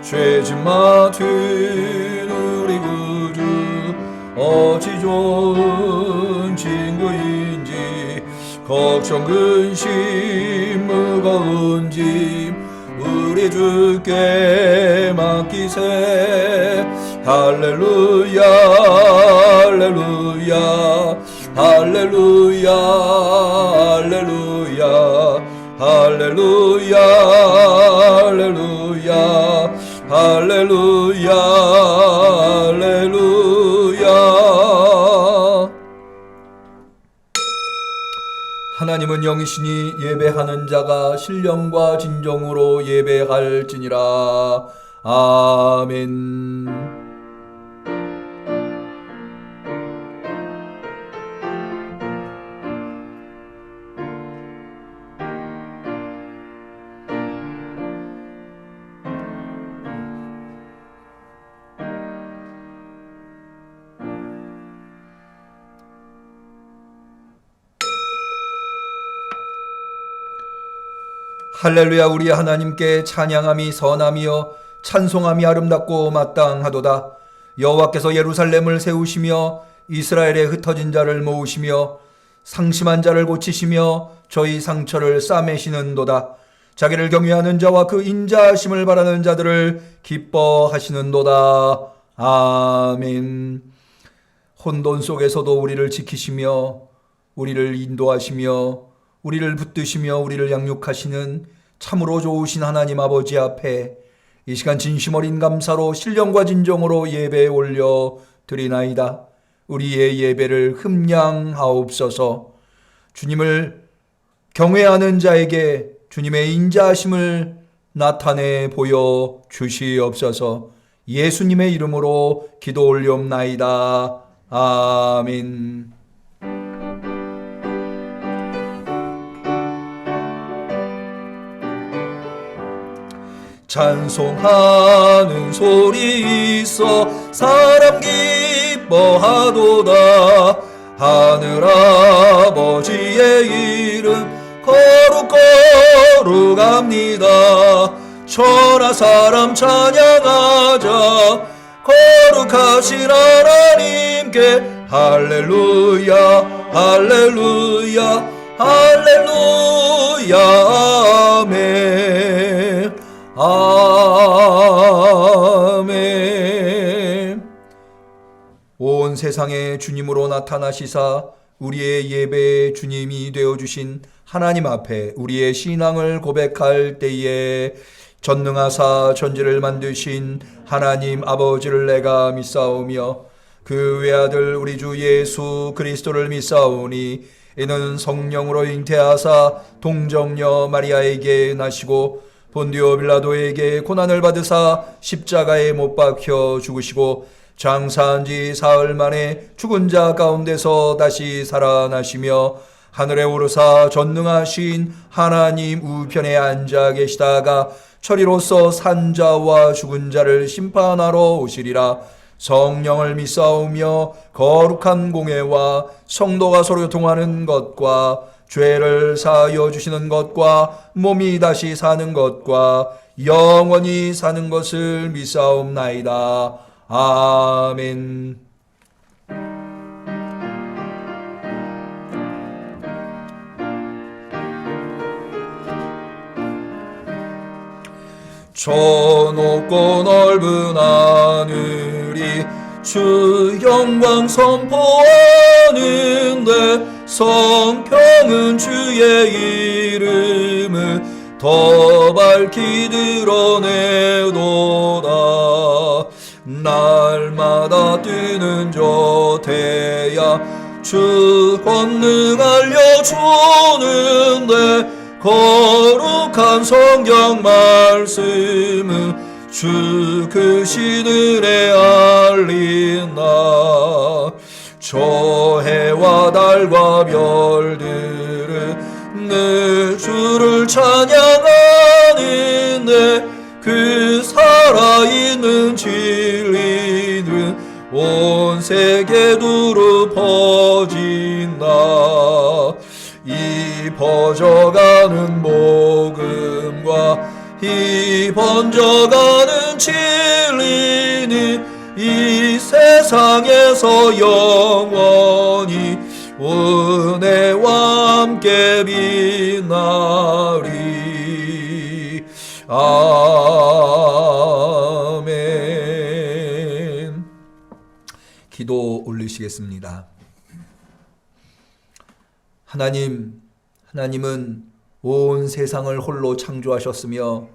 죄짐 맡은 우리 구주 어찌 좋은 친구인지 걱정 근심 무거운 짐 우리 주께 맡기세. 할렐루야 할렐루야 할렐루야 할렐루야 할렐루야 할렐루야 할렐루야 할렐루야. 하나님은 영이시니 예배하는 자가 신령과 진정으로 예배할지니라. 아멘. 할렐루야. 우리 하나님께 찬양함이 선하며 찬송함이 아름답고 마땅하도다. 여호와께서 예루살렘을 세우시며 이스라엘의 흩어진 자를 모으시며 상심한 자를 고치시며 저희 상처를 싸매시는도다. 자기를 경외하는 자와 그 인자하심을 바라는 자들을 기뻐하시는도다. 아멘. 혼돈 속에서도 우리를 지키시며 우리를 인도하시며 우리를 붙드시며 우리를 양육하시는 참으로 좋으신 하나님 아버지 앞에 이 시간 진심 어린 감사로 신령과 진정으로 예배에 올려 드리나이다. 우리의 예배를 흠량하옵소서. 주님을 경외하는 자에게 주님의 인자하심을 나타내 보여 주시옵소서. 예수님의 이름으로 기도 올리옵나이다. 아멘. 찬송하는 소리 있어 사람 기뻐하도다. 하늘아버지의 이름 거룩거룩합니다. 천하 사람 찬양하자. 거룩하신 하나님께 할렐루야 할렐루야 할렐루야 아멘. 아멘. 온 세상에 주님으로 나타나시사 우리의 예배의 주님이 되어주신 하나님 앞에 우리의 신앙을 고백할 때에 전능하사 천지를 만드신 하나님 아버지를 내가 믿사오며 그 외아들 우리 주 예수 그리스도를 믿사오니 이는 성령으로 잉태하사 동정녀 마리아에게 나시고 본디오 빌라도에게 고난을 받으사 십자가에 못 박혀 죽으시고 장사한 지 사흘 만에 죽은 자 가운데서 다시 살아나시며 하늘에 오르사 전능하신 하나님 우편에 앉아 계시다가 철이로서 산 자와 죽은 자를 심판하러 오시리라. 성령을 믿사오며 거룩한 공회와 성도가 서로 교통하는 것과 죄를 사하여 주시는 것과 몸이 다시 사는 것과 영원히 사는 것을 믿사옵나이다. 아멘. 저 높고 넓은 하늘이 주 영광 선포하는데 성경은 주의 이름을 더 밝히 드러내도다. 날마다 뜨는 저 태야 주 권능 알려주는데 거룩한 성경 말씀은 주 그 신은혜 알린다. 저 해와 달과 별들은 늘 주를 찬양하는데 그 살아있는 진리는 온 세계 두루 퍼진다. 이 퍼져가는 복음과 이 번져가는 진리는 이 세상에서 영원히 은혜와 함께 빛나리. 아멘. 기도 올리시겠습니다. 하나님은 온 세상을 홀로 창조하셨으며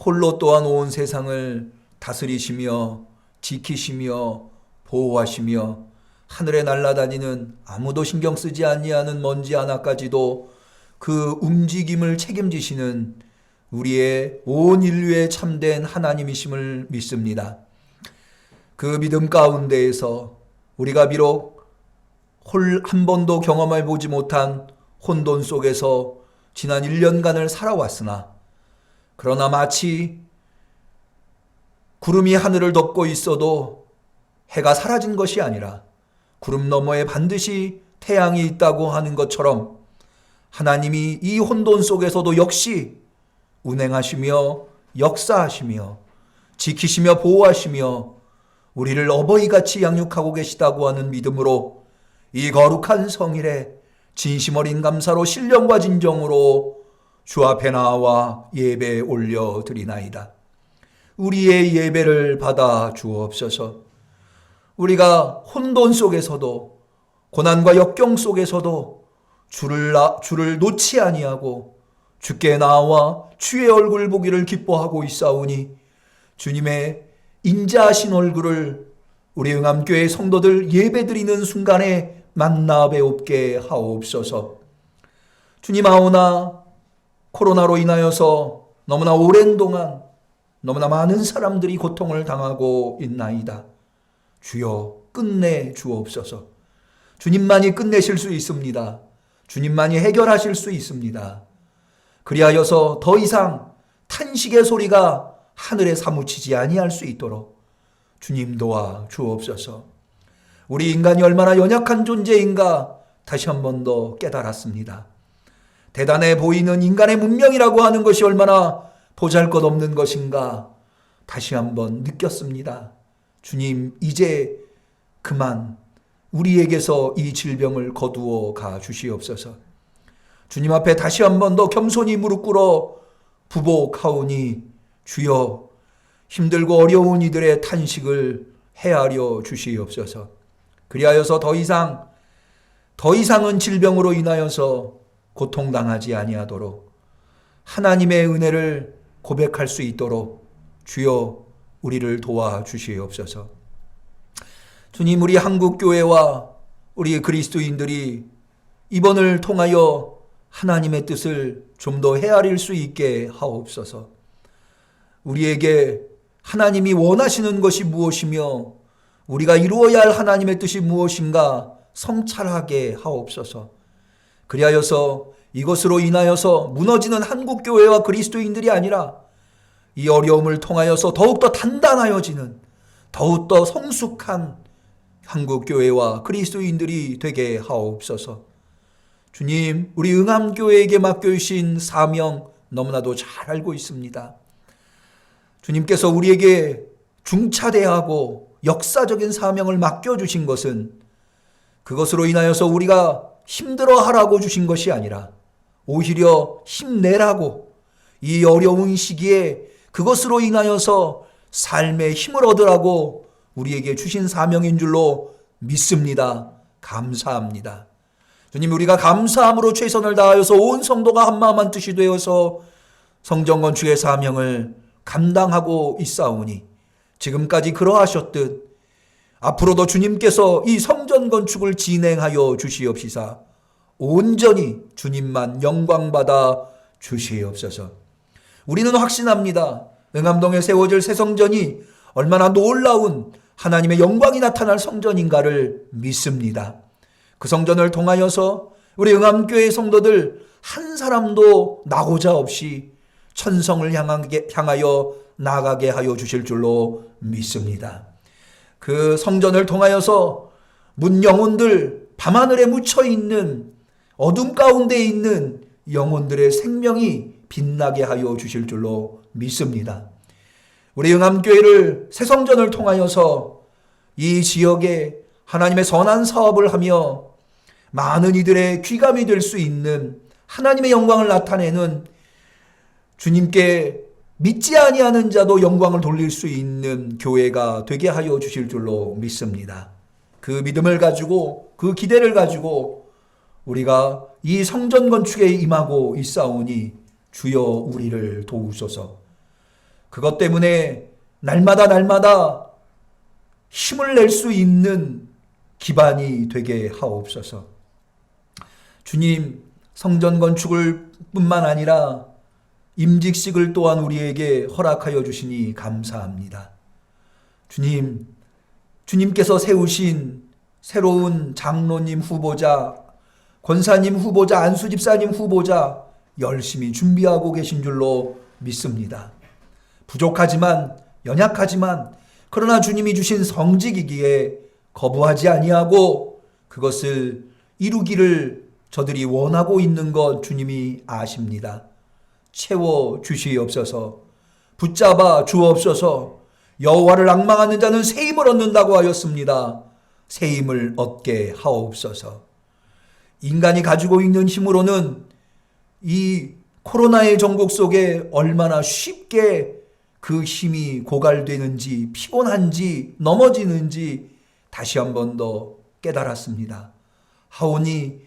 홀로 또한 온 세상을 다스리시며 지키시며 보호하시며 하늘에 날아다니는 아무도 신경 쓰지 아니하는 먼지 하나까지도 그 움직임을 책임지시는 우리의 온 인류의 참된 하나님이심을 믿습니다. 그 믿음 가운데에서 우리가 비록 한 번도 경험해 보지 못한 혼돈 속에서 지난 1년간을 살아왔으나 그러나 마치 구름이 하늘을 덮고 있어도 해가 사라진 것이 아니라 구름 너머에 반드시 태양이 있다고 하는 것처럼 하나님이 이 혼돈 속에서도 역시 운행하시며 역사하시며 지키시며 보호하시며 우리를 어버이같이 양육하고 계시다고 하는 믿음으로 이 거룩한 성일에 진심 어린 감사로 신령과 진정으로 주 앞에 나와 예배 올려드리나이다. 우리의 예배를 받아 주옵소서. 우리가 혼돈 속에서도 고난과 역경 속에서도 주를 놓지 아니하고 주께 나와 주의 얼굴 보기를 기뻐하고 있사오니 주님의 인자하신 얼굴을 우리 응암교회 성도들 예배드리는 순간에 만나 뵈옵게 하옵소서. 주님아오나 코로나로 인하여서 너무나 오랜 동안 너무나 많은 사람들이 고통을 당하고 있나이다. 주여 끝내 주옵소서. 주님만이 끝내실 수 있습니다. 주님만이 해결하실 수 있습니다. 그리하여서 더 이상 탄식의 소리가 하늘에 사무치지 아니할 수 있도록 주님 도와 주옵소서. 우리 인간이 얼마나 연약한 존재인가 다시 한 번 더 깨달았습니다. 대단해 보이는 인간의 문명이라고 하는 것이 얼마나 보잘것없는 것인가 다시 한 번 느꼈습니다. 주님 이제 그만 우리에게서 이 질병을 거두어 가 주시옵소서. 주님 앞에 다시 한 번 더 겸손히 무릎 꿇어 부복하오니 주여 힘들고 어려운 이들의 탄식을 헤아려 주시옵소서. 그리하여서 더 이상은 질병으로 인하여서 고통당하지 아니하도록 하나님의 은혜를 고백할 수 있도록 주여 우리를 도와주시옵소서. 주님, 우리 한국교회와 우리 그리스도인들이 이번을 통하여 하나님의 뜻을 좀 더 헤아릴 수 있게 하옵소서. 우리에게 하나님이 원하시는 것이 무엇이며 우리가 이루어야 할 하나님의 뜻이 무엇인가 성찰하게 하옵소서. 그리하여서 이것으로 인하여서 무너지는 한국교회와 그리스도인들이 아니라 이 어려움을 통하여서 더욱더 단단하여지는 더욱더 성숙한 한국교회와 그리스도인들이 되게 하옵소서. 주님, 우리 응암교회에게 맡겨주신 사명 너무나도 잘 알고 있습니다. 주님께서 우리에게 중차대하고 역사적인 사명을 맡겨주신 것은 그것으로 인하여서 우리가 힘들어하라고 주신 것이 아니라 오히려 힘내라고 이 어려운 시기에 그것으로 인하여서 삶의 힘을 얻으라고 우리에게 주신 사명인 줄로 믿습니다. 감사합니다. 주님, 우리가 감사함으로 최선을 다하여서 온 성도가 한마음 한뜻이 되어서 성전 건축의 사명을 감당하고 있사오니 지금까지 그러하셨듯 앞으로도 주님께서 이 성전 건축을 진행하여 주시옵시사 온전히 주님만 영광받아 주시옵소서. 우리는 확신합니다. 응암동에 세워질 새 성전이 얼마나 놀라운 하나님의 영광이 나타날 성전인가를 믿습니다. 그 성전을 통하여서 우리 응암교회 성도들 한 사람도 나고자 없이 천성을 향하여 나가게 하여 주실 줄로 믿습니다. 그 성전을 통하여서 문 영혼들, 밤하늘에 묻혀있는 어둠 가운데 있는 영혼들의 생명이 빛나게 하여 주실 줄로 믿습니다. 우리 응암교회를 새성전을 통하여서 이 지역에 하나님의 선한 사업을 하며 많은 이들의 귀감이 될 수 있는 하나님의 영광을 나타내는, 주님께 믿지 아니하는 자도 영광을 돌릴 수 있는 교회가 되게 하여 주실 줄로 믿습니다. 그 믿음을 가지고, 그 기대를 가지고 우리가 이 성전 건축에 임하고 있사오니 주여 우리를 도우소서. 그것 때문에 날마다 힘을 낼 수 있는 기반이 되게 하옵소서. 주님, 성전 건축을 뿐만 아니라 임직식을 또한 우리에게 허락하여 주시니 감사합니다. 주님, 주님께서 세우신 새로운 장로님 후보자, 권사님 후보자, 안수집사님 후보자 열심히 준비하고 계신 줄로 믿습니다. 부족하지만, 연약하지만, 그러나 주님이 주신 성직이기에 거부하지 아니하고 그것을 이루기를 저들이 원하고 있는 것 주님이 아십니다. 채워 주시옵소서. 붙잡아 주옵소서. 여호와를 앙망하는 자는 새 힘을 얻는다고 하였습니다. 새 힘을 얻게 하옵소서. 인간이 가지고 있는 힘으로는 이 코로나의 전국 속에 얼마나 쉽게 그 힘이 고갈되는지, 피곤한지, 넘어지는지 다시 한 번 더 깨달았습니다. 하오니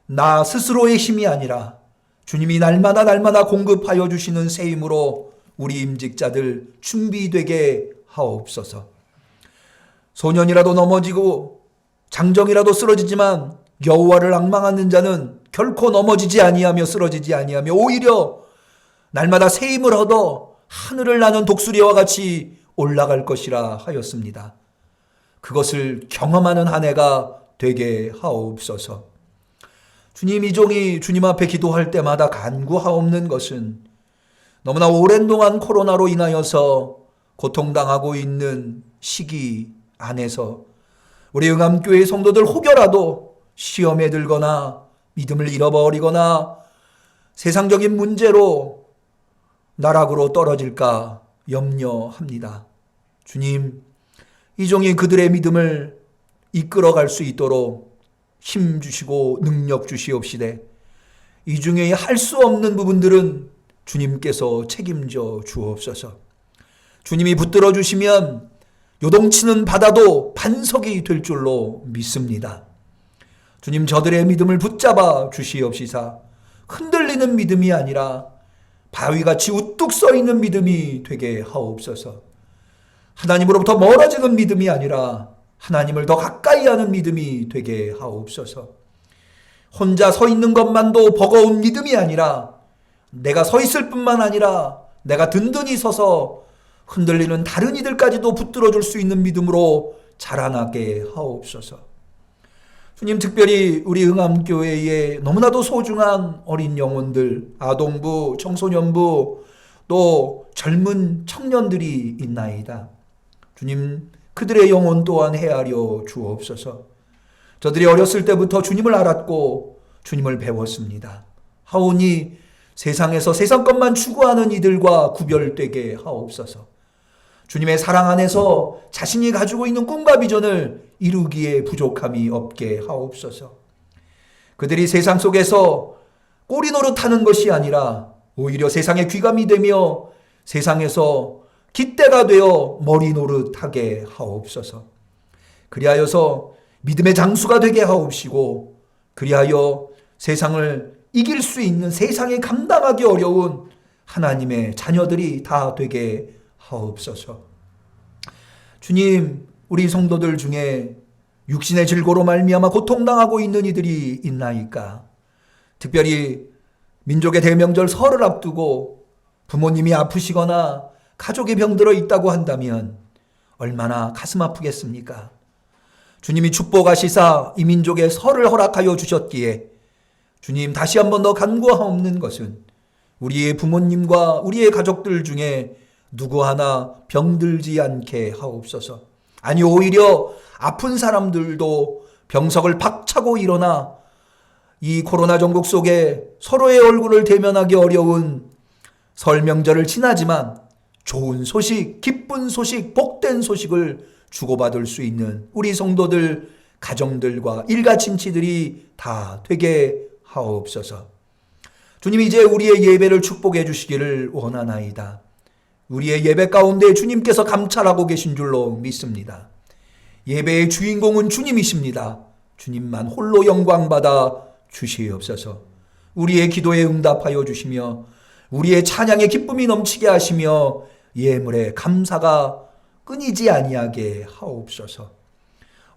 나 스스로의 힘이 아니라 주님이 날마다 공급하여 주시는 새 힘으로 우리 임직자들 준비되게 하옵소서. 소년이라도 넘어지고 장정이라도 쓰러지지만 여호와를 앙망하는 자는 결코 넘어지지 아니하며 쓰러지지 아니하며 오히려 날마다 새 힘을 얻어 하늘을 나는 독수리와 같이 올라갈 것이라 하였습니다. 그것을 경험하는 한 해가 되게 하옵소서. 주님, 이 종이 주님 앞에 기도할 때마다 간구하옵는 것은 너무나 오랜 동안 코로나로 인하여서 고통당하고 있는 시기 안에서 우리 응암교회 성도들 혹여라도 시험에 들거나 믿음을 잃어버리거나 세상적인 문제로 나락으로 떨어질까 염려합니다. 주님, 이 종이 그들의 믿음을 이끌어갈 수 있도록 힘 주시고 능력 주시옵시되 이 중에 할 수 없는 부분들은 주님께서 책임져 주옵소서. 주님이 붙들어 주시면 요동치는 바다도 반석이 될 줄로 믿습니다. 주님, 저들의 믿음을 붙잡아 주시옵시사 흔들리는 믿음이 아니라 바위같이 우뚝 서 있는 믿음이 되게 하옵소서. 하나님으로부터 멀어지는 믿음이 아니라 하나님을 더 가까이 하는 믿음이 되게 하옵소서. 혼자 서 있는 것만도 버거운 믿음이 아니라 내가 서 있을 뿐만 아니라 내가 든든히 서서 흔들리는 다른 이들까지도 붙들어 줄 수 있는 믿음으로 자라나게 하옵소서. 주님, 특별히 우리 응암교회에 너무나도 소중한 어린 영혼들, 아동부, 청소년부, 또 젊은 청년들이 있나이다. 주님, 그들의 영혼 또한 헤아려 주옵소서. 저들이 어렸을 때부터 주님을 알았고 주님을 배웠습니다. 하오니 세상에서 세상 것만 추구하는 이들과 구별되게 하옵소서. 주님의 사랑 안에서 자신이 가지고 있는 꿈과 비전을 이루기에 부족함이 없게 하옵소서. 그들이 세상 속에서 꼬리 노릇하는 것이 아니라 오히려 세상의 귀감이 되며 세상에서 깃대가 되어 머리 노릇하게 하옵소서. 그리하여서 믿음의 장수가 되게 하옵시고 그리하여 세상을 이길 수 있는, 세상에 감당하기 어려운 하나님의 자녀들이 다 되게 하옵소서. 주님, 우리 성도들 중에 육신의 질고로 말미암아 고통당하고 있는 이들이 있나이까? 특별히 민족의 대명절 설을 앞두고 부모님이 아프시거나 가족이 병들어 있다고 한다면 얼마나 가슴 아프겠습니까? 주님이 축복하시사 이 민족의 설을 허락하여 주셨기에 주님, 다시 한 번 더 간구하옵는 것은 우리의 부모님과 우리의 가족들 중에 누구 하나 병들지 않게 하옵소서. 아니, 오히려 아픈 사람들도 병석을 박차고 일어나 이 코로나 전국 속에 서로의 얼굴을 대면하기 어려운 설 명절을 지나지만 좋은 소식, 기쁜 소식, 복된 소식을 주고받을 수 있는 우리 성도들, 가정들과 일가 친치들이 다 되게 하옵소서. 주님, 이제 우리의 예배를 축복해 주시기를 원하나이다. 우리의 예배 가운데 주님께서 감찰하고 계신 줄로 믿습니다. 예배의 주인공은 주님이십니다. 주님만 홀로 영광받아 주시옵소서. 우리의 기도에 응답하여 주시며 우리의 찬양에 기쁨이 넘치게 하시며 예물에 감사가 끊이지 아니하게 하옵소서.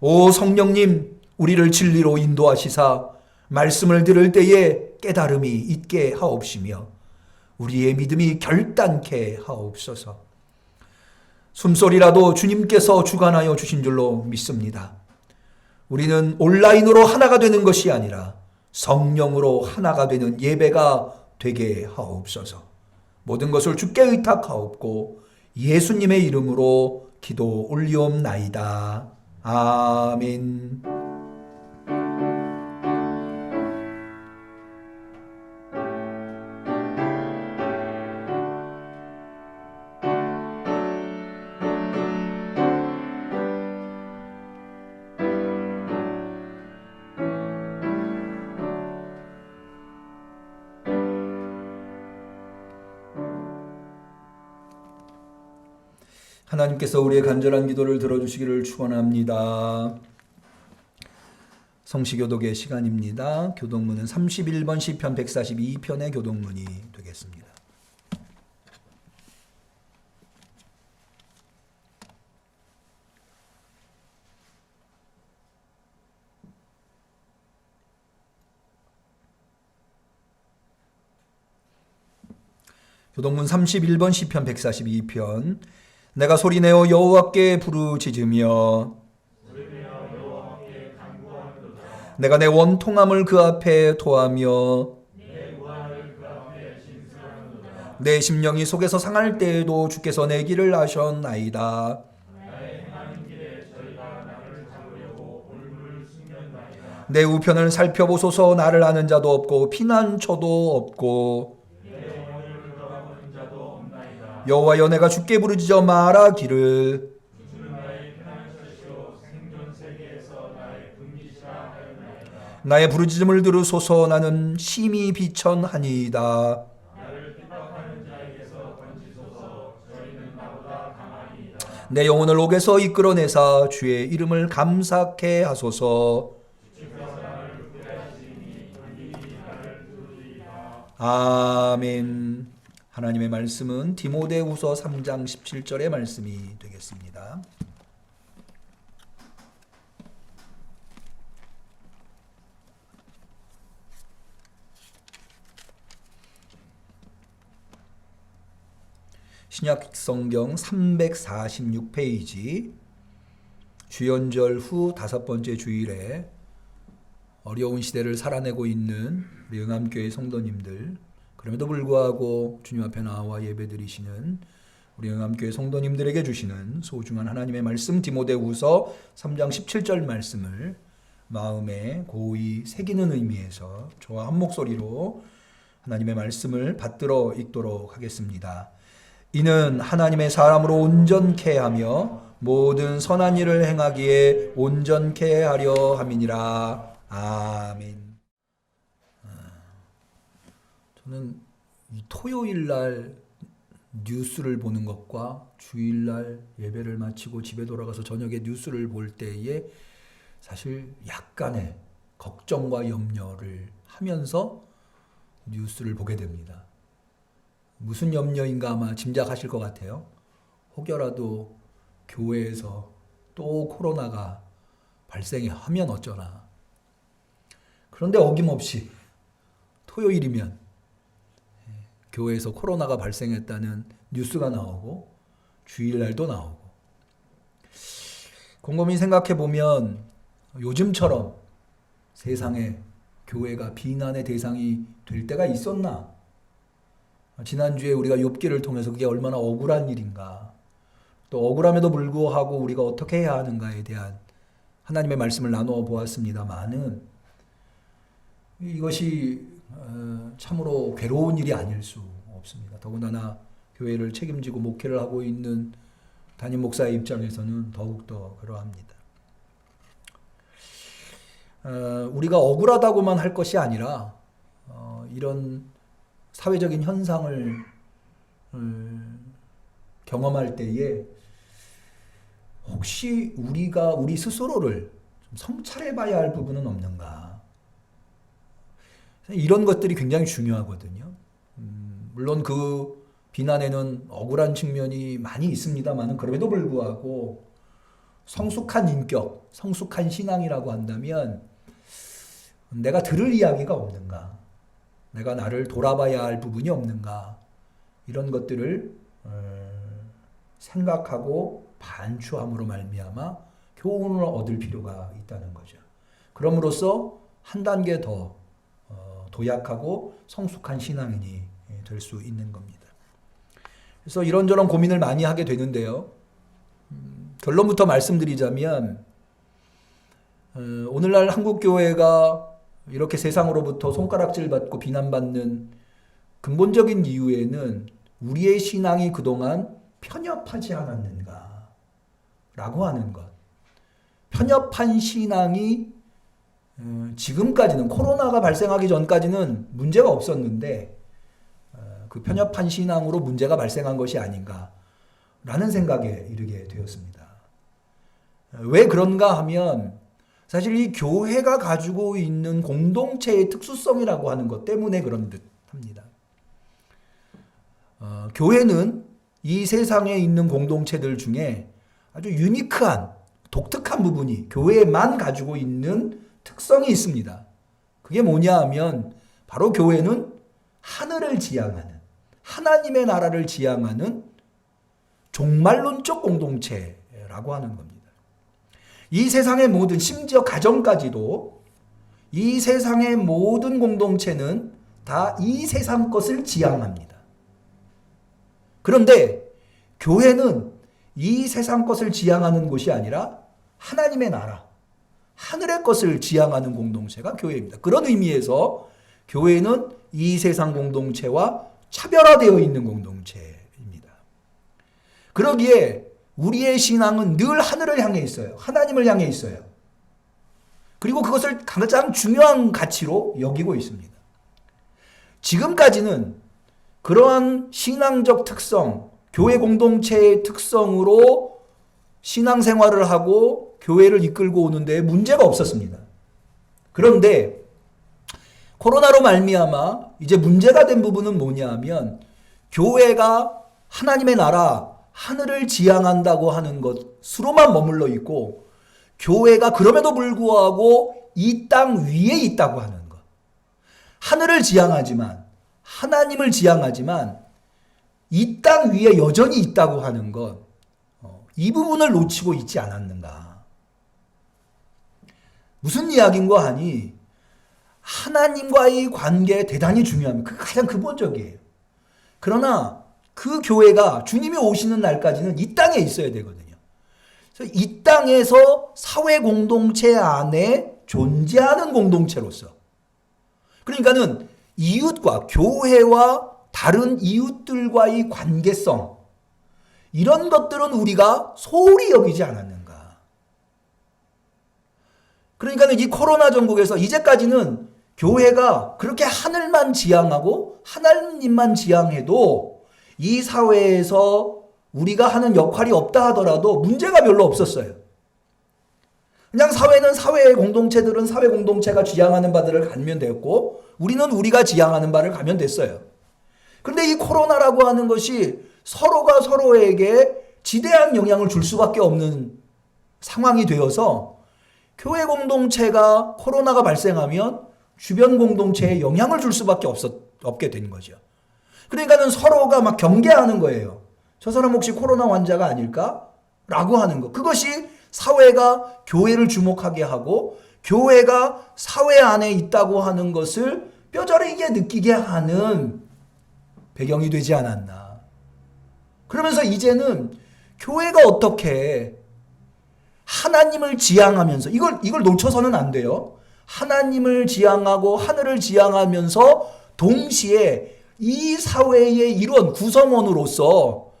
오 성령님, 우리를 진리로 인도하시사 말씀을 들을 때에 깨달음이 있게 하옵시며 우리의 믿음이 결단케 하옵소서. 숨소리라도 주님께서 주관하여 주신 줄로 믿습니다. 우리는 온라인으로 하나가 되는 것이 아니라 성령으로 하나가 되는 예배가 되게 하옵소서. 모든 것을 주께 의탁하옵고 예수님의 이름으로 기도 올리옵나이다. 아멘. 하나님께서 우리의 간절한 기도를 들어주시기를 축원합니다. 성시교독의 시간입니다. 교독문은 31번 시편 142편의 교독문이 되겠습니다. 교독문 31번 시편 142편. 내가 소리내어 여호와께 부르짖으며 내가 내 원통함을 그 앞에 토하며 내 심령이 속에서 상할 때에도 주께서 내 길을 아셨나이다. 내 우편을 살펴보소서. 나를 아는 자도 없고 피난처도 없고 여호와여, 내가 주께 부르짖어 말하기를 나의 부르짖음을 들으소서. 나는 심히 비천하니이다. 내 영혼을 옥에서 이끌어내사 주의 이름을 감사케 하소서. 아멘. 하나님의 말씀은 디모데후서 3장 17절의 말씀이 되겠습니다. 신약 성경 346페이지, 주연절 후 5번째 주일에 어려운 시대를 살아내고 있는 우리 영암교회 성도님들, 그럼에도 불구하고 주님 앞에 나와 예배드리시는 우리 영암교회 성도님들에게 주시는 소중한 하나님의 말씀, 디모데후서 3장 17절 말씀을 마음에 고이 새기는 의미에서 저와 한 목소리로 하나님의 말씀을 받들어 읽도록 하겠습니다. 이는 하나님의 사람으로 온전케 하며 모든 선한 일을 행하기에 온전케 하려 함이니라. 아멘. 저는 이 토요일 날 뉴스를 보는 것과 주일 날 예배를 마치고 집에 돌아가서 저녁에 뉴스를 볼 때에 사실 약간의 걱정과 염려를 하면서 뉴스를 보게 됩니다. 무슨 염려인가 아마 짐작하실 것 같아요. 혹여라도 교회에서 또 코로나가 발생하면 어쩌나. 그런데 어김없이 토요일이면 교회에서 코로나가 발생했다는 뉴스가 나오고 주일날도 나오고, 곰곰이 생각해 보면 요즘처럼 세상에 교회가 비난의 대상이 될 때가 있었나? 지난주에 우리가 욥기를 통해서 그게 얼마나 억울한 일인가, 또 억울함에도 불구하고 우리가 어떻게 해야 하는가에 대한 하나님의 말씀을 나누어 보았습니다만은 이것이 참으로 괴로운 일이 아닐 수 없습니다. 더군다나 교회를 책임지고 목회를 하고 있는 담임 목사의 입장에서는 더욱더 그러합니다. 우리가 억울하다고만 할 것이 아니라 이런 사회적인 현상을 경험할 때에 혹시 우리가 우리 스스로를 좀 성찰해 봐야 할 부분은 없는가. 이런 것들이 굉장히 중요하거든요. 물론 그 비난에는 억울한 측면이 많이 있습니다만 그럼에도 불구하고 성숙한 인격, 성숙한 신앙이라고 한다면 내가 들을 이야기가 없는가, 내가 나를 돌아봐야 할 부분이 없는가, 이런 것들을 생각하고 반추함으로 말미암아 교훈을 얻을 필요가 있다는 거죠. 그럼으로써 한 단계 더 도약하고 성숙한 신앙인이 될 수 있는 겁니다. 그래서 이런저런 고민을 많이 하게 되는데요. 결론부터 말씀드리자면 오늘날 한국교회가 이렇게 세상으로부터 손가락질 받고 비난받는 근본적인 이유에는 우리의 신앙이 그동안 편협하지 않았는가 라고 하는 것. 편협한 신앙이 지금까지는 코로나가 발생하기 전까지는 문제가 없었는데 그 편협한 신앙으로 문제가 발생한 것이 아닌가 라는 생각에 이르게 되었습니다. 왜 그런가 하면 사실 이 교회가 가지고 있는 공동체의 특수성이라고 하는 것 때문에 그런 듯 합니다. 교회는 이 세상에 있는 공동체들 중에 아주 유니크한 독특한 부분이 교회만 가지고 있는 특성이 있습니다. 그게 뭐냐 하면 바로 교회는 하늘을 지향하는 하나님의 나라를 지향하는 종말론적 공동체라고 하는 겁니다. 이 세상의 모든, 심지어 가정까지도 이 세상의 모든 공동체는 다 이 세상 것을 지향합니다. 그런데 교회는 이 세상 것을 지향하는 곳이 아니라 하나님의 나라, 하늘의 것을 지향하는 공동체가 교회입니다. 그런 의미에서 교회는 이 세상 공동체와 차별화되어 있는 공동체입니다. 그러기에 우리의 신앙은 늘 하늘을 향해 있어요. 하나님을 향해 있어요. 그리고 그것을 가장 중요한 가치로 여기고 있습니다. 지금까지는 그러한 신앙적 특성, 교회 공동체의 특성으로 신앙생활을 하고 교회를 이끌고 오는 데 문제가 없었습니다. 그런데 코로나로 말미암아 이제 문제가 된 부분은 뭐냐 하면 교회가 하나님의 나라, 하늘을 지향한다고 하는 것으로만 머물러 있고 교회가 그럼에도 불구하고 이 땅 위에 있다고 하는 것. 하늘을 지향하지만, 하나님을 지향하지만 이 땅 위에 여전히 있다고 하는 것. 이 부분을 놓치고 있지 않았는가. 무슨 이야기인가 하니 하나님과의 관계 대단히 중요합니다. 그게 가장 근본적이에요. 그러나 그 교회가 주님이 오시는 날까지는 이 땅에 있어야 되거든요. 그래서 이 땅에서 사회 공동체 안에 존재하는 공동체로서, 그러니까는 이웃과 교회와 다른 이웃들과의 관계성, 이런 것들은 우리가 소홀히 여기지 않았는가. 그러니까는 이 코로나 전국에서 이제까지는 교회가 그렇게 하늘만 지향하고 하나님만 지향해도 이 사회에서 우리가 하는 역할이 없다 하더라도 문제가 별로 없었어요. 그냥 사회는 사회의 공동체들은 사회 공동체가 지향하는 바들을 가면 되었고 우리는 우리가 지향하는 바를 가면 됐어요. 그런데 이 코로나라고 하는 것이 서로가 서로에게 지대한 영향을 줄 수밖에 없는 상황이 되어서 교회 공동체가 코로나가 발생하면 주변 공동체에 영향을 줄 수밖에 없게 된 거죠. 그러니까는 서로가 막 경계하는 거예요. 저 사람 혹시 코로나 환자가 아닐까? 라고 하는 거. 그것이 사회가 교회를 주목하게 하고 교회가 사회 안에 있다고 하는 것을 뼈저리게 느끼게 하는 배경이 되지 않았나. 그러면서 이제는 교회가 어떻게 하나님을 지향하면서 이걸 놓쳐서는 안 돼요. 하나님을 지향하고 하늘을 지향하면서 동시에 이 사회의 일원, 구성원으로서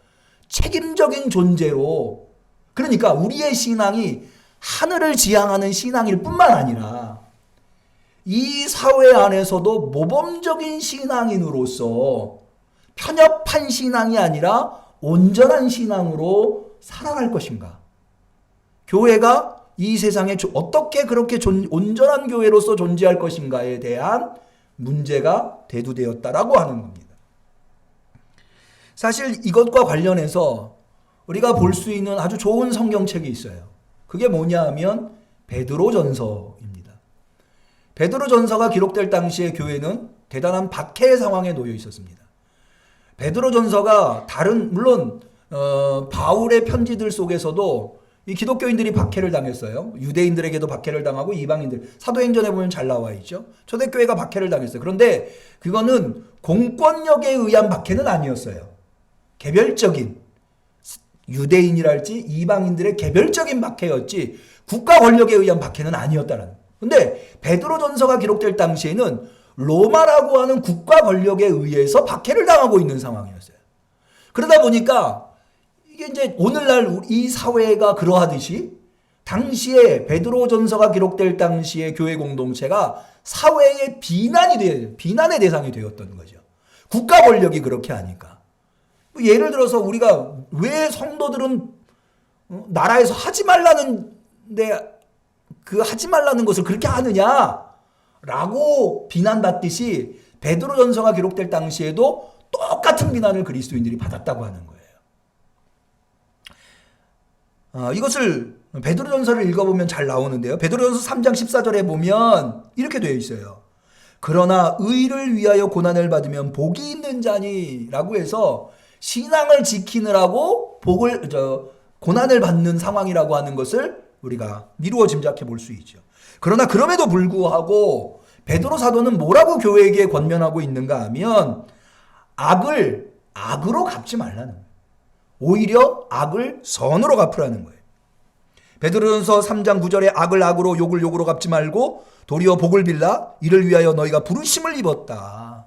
책임적인 존재로, 그러니까 우리의 신앙이 하늘을 지향하는 신앙일 뿐만 아니라 이 사회 안에서도 모범적인 신앙인으로서 편협한 신앙이 아니라 온전한 신앙으로 살아갈 것인가? 교회가 이 세상에 어떻게 그렇게 온전한 교회로서 존재할 것인가에 대한 문제가 대두되었다라고 하는 겁니다. 사실 이것과 관련해서 우리가 볼 수 있는 아주 좋은 성경책이 있어요. 그게 뭐냐 하면 베드로전서입니다. 베드로전서가 기록될 당시에 교회는 대단한 박해 상황에 놓여 있었습니다. 베드로전서가 물론 바울의 편지들 속에서도 이 기독교인들이 박해를 당했어요. 유대인들에게도 박해를 당하고 이방인들, 사도행전에 보면 잘 나와 있죠. 초대교회가 박해를 당했어요. 그런데 그거는 공권력에 의한 박해는 아니었어요. 개별적인, 유대인이랄지 이방인들의 개별적인 박해였지 국가 권력에 의한 박해는 아니었다는. 근데 베드로전서가 기록될 당시에는 로마라고 하는 국가 권력에 의해서 박해를 당하고 있는 상황이었어요. 그러다 보니까 이게 이제 오늘날 이 사회가 그러하듯이 당시에 베드로전서가 기록될 당시에 교회 공동체가 사회의 비난의 대상이 되었던 거죠. 국가 권력이 그렇게 하니까. 예를 들어서 우리가 왜 성도들은 나라에서 하지 말라는 것을 그렇게 하느냐라고 비난받듯이 베드로전서가 기록될 당시에도 똑같은 비난을 그리스도인들이 받았다고 하는 거예요. 이것을 베드로전서를 읽어보면 잘 나오는데요. 베드로전서 3장 14절에 보면 이렇게 되어 있어요. 그러나 의를 위하여 고난을 받으면 복이 있는 자니라고 해서 신앙을 지키느라고 고난을 받는 상황이라고 하는 것을 우리가 미루어 짐작해 볼 수 있죠. 그러나 그럼에도 불구하고 베드로 사도는 뭐라고 교회에게 권면하고 있는가 하면 악을 악으로 갚지 말라는 거예요. 오히려 악을 선으로 갚으라는 거예요. 베드로전서 3장 9절에 악을 악으로 욕을 욕으로 갚지 말고 도리어 복을 빌라 이를 위하여 너희가 부르심을 입었다.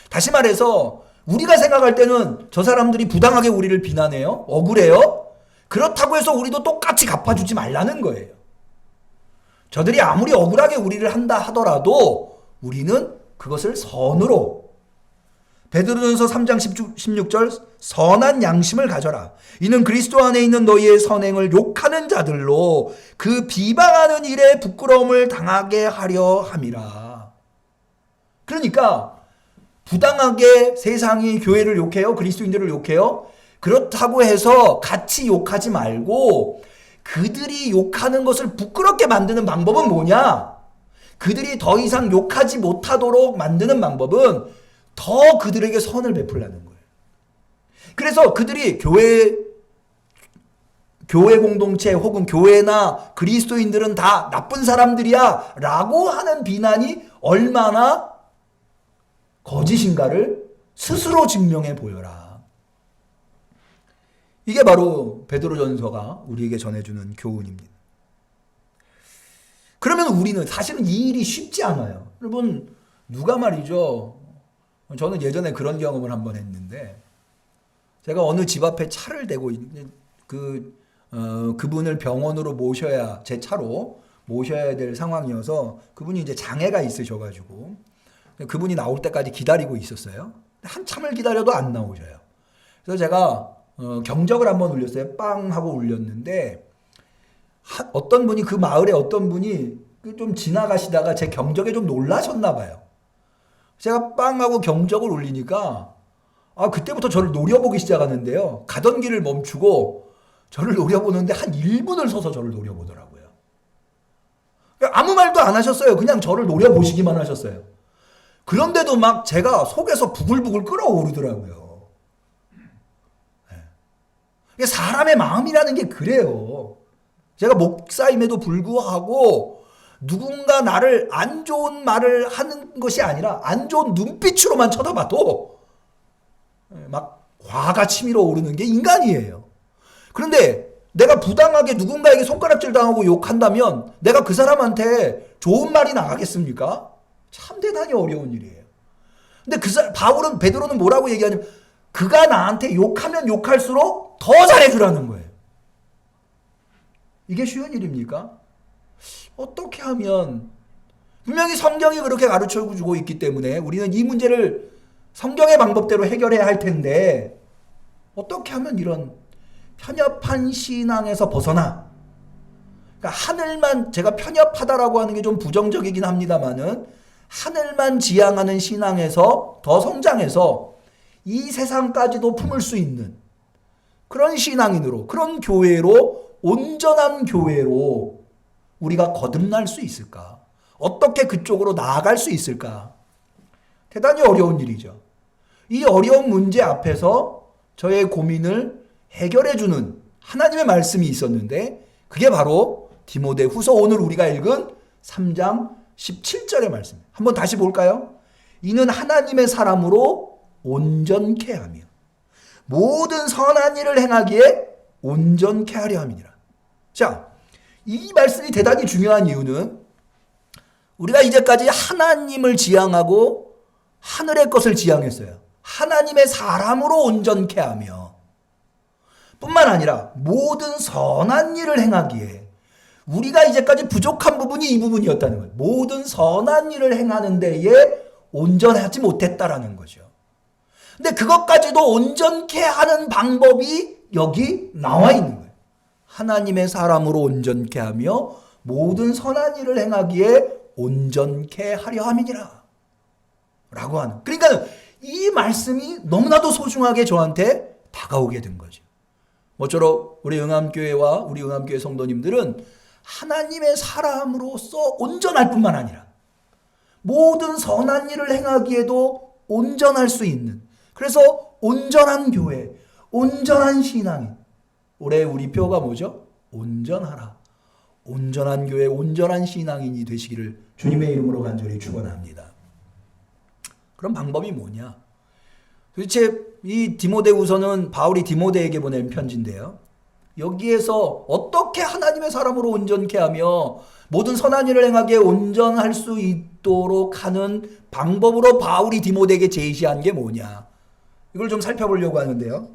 다시 말해서 우리가 생각할 때는 저 사람들이 부당하게 우리를 비난해요. 억울해요. 그렇다고 해서 우리도 똑같이 갚아주지 말라는 거예요. 저들이 아무리 억울하게 우리를 한다 하더라도 우리는 그것을 선으로, 베드로전서 3장 16절 선한 양심을 가져라. 이는 그리스도 안에 있는 너희의 선행을 욕하는 자들로 그 비방하는 일에 부끄러움을 당하게 하려 함이라. 그러니까 부당하게 세상이 교회를 욕해요. 그리스도인들을 욕해요. 그렇다고 해서 같이 욕하지 말고 그들이 욕하는 것을 부끄럽게 만드는 방법은 뭐냐? 그들이 더 이상 욕하지 못하도록 만드는 방법은 더 그들에게 선을 베풀라는 거예요. 그래서 그들이 교회 공동체 혹은 교회나 그리스도인들은 다 나쁜 사람들이야 라고 하는 비난이 얼마나 거짓인가를 스스로 증명해 보여라. 이게 바로 베드로전서가 우리에게 전해주는 교훈입니다. 그러면 우리는 사실은 이 일이 쉽지 않아요. 여러분 누가 말이죠. 저는 예전에 그런 경험을 한번 했는데 제가 어느 집 앞에 차를 대고 그분을 병원으로 모셔야 제 차로 모셔야 될 상황이어서 그분이 이제 장애가 있으셔가지고 그분이 나올 때까지 기다리고 있었어요. 한참을 기다려도 안 나오셔요. 그래서 제가 경적을 한번 울렸어요. 빵 하고 울렸는데 어떤 분이 그 마을에 어떤 분이 좀 지나가시다가 제 경적에 좀 놀라셨나 봐요. 제가 빵 하고 경적을 울리니까 그때부터 저를 노려보기 시작하는데요. 가던 길을 멈추고 저를 노려보는데 한 1분을 서서 저를 노려보더라고요. 아무 말도 안 하셨어요. 그냥 저를 노려보시기만 하셨어요. 그런데도 막 제가 속에서 부글부글 끓어오르더라고요. 사람의 마음이라는 게 그래요. 제가 목사임에도 불구하고 누군가 나를 안 좋은 말을 하는 것이 아니라 안 좋은 눈빛으로만 쳐다봐도 막 화가 치밀어 오르는 게 인간이에요. 그런데 내가 부당하게 누군가에게 손가락질 당하고 욕한다면 내가 그 사람한테 좋은 말이 나가겠습니까? 참 대단히 어려운 일이에요. 근데 바울은, 베드로는 뭐라고 얘기하냐면 그가 나한테 욕하면 욕할수록 더 잘해주라는 거예요. 이게 쉬운 일입니까? 어떻게 하면, 분명히 성경이 그렇게 가르쳐주고 있기 때문에 우리는 이 문제를 성경의 방법대로 해결해야 할 텐데, 어떻게 하면 이런 편협한 신앙에서 벗어나, 그러니까 하늘만, 제가 편협하다라고 하는 게 좀 부정적이긴 합니다만은 하늘만 지향하는 신앙에서 더 성장해서 이 세상까지도 품을 수 있는 그런 신앙인으로, 그런 교회로, 온전한 교회로 우리가 거듭날 수 있을까? 어떻게 그쪽으로 나아갈 수 있을까? 대단히 어려운 일이죠. 이 어려운 문제 앞에서 저의 고민을 해결해주는 하나님의 말씀이 있었는데, 그게 바로 디모데후서, 오늘 우리가 읽은 3장 17절의 말씀. 한번 다시 볼까요? 이는 하나님의 사람으로 온전케 하며 모든 선한 일을 행하기에 온전케 하려 함이니라. 자, 이 말씀이 대단히 중요한 이유는 우리가 이제까지 하나님을 지향하고 하늘의 것을 지향했어요. 하나님의 사람으로 온전케 하며 뿐만 아니라 모든 선한 일을 행하기에, 우리가 이제까지 부족한 부분이 이 부분이었다는 거예요. 모든 선한 일을 행하는 데에 온전하지 못했다라는 거죠. 근데 그것까지도 온전케 하는 방법이 여기 나와 있는 거예요. 하나님의 사람으로 온전케 하며 모든 선한 일을 행하기에 온전케 하려 함이니라 라고 하는, 그러니까 이 말씀이 너무나도 소중하게 저한테 다가오게 된 거죠. 모쪼록 우리 응암교회와 우리 응암교회 성도님들은 하나님의 사람으로서 온전할 뿐만 아니라 모든 선한 일을 행하기에도 온전할 수 있는, 그래서 온전한 교회, 온전한 신앙인. 올해 우리 표가 뭐죠? 온전하라. 온전한 교회, 온전한 신앙인이 되시기를 주님의 이름으로 간절히 축원합니다. 그럼 방법이 뭐냐? 도대체 이 디모데후서는 바울이 디모데에게 보낸 편지인데요. 여기에서 어떻게 하나님의 사람으로 온전케 하며 모든 선한 일을 행하기에 온전할 수 있도록 하는 방법으로 바울이 디모데에게 제시한 게 뭐냐? 이걸 좀 살펴보려고 하는데요.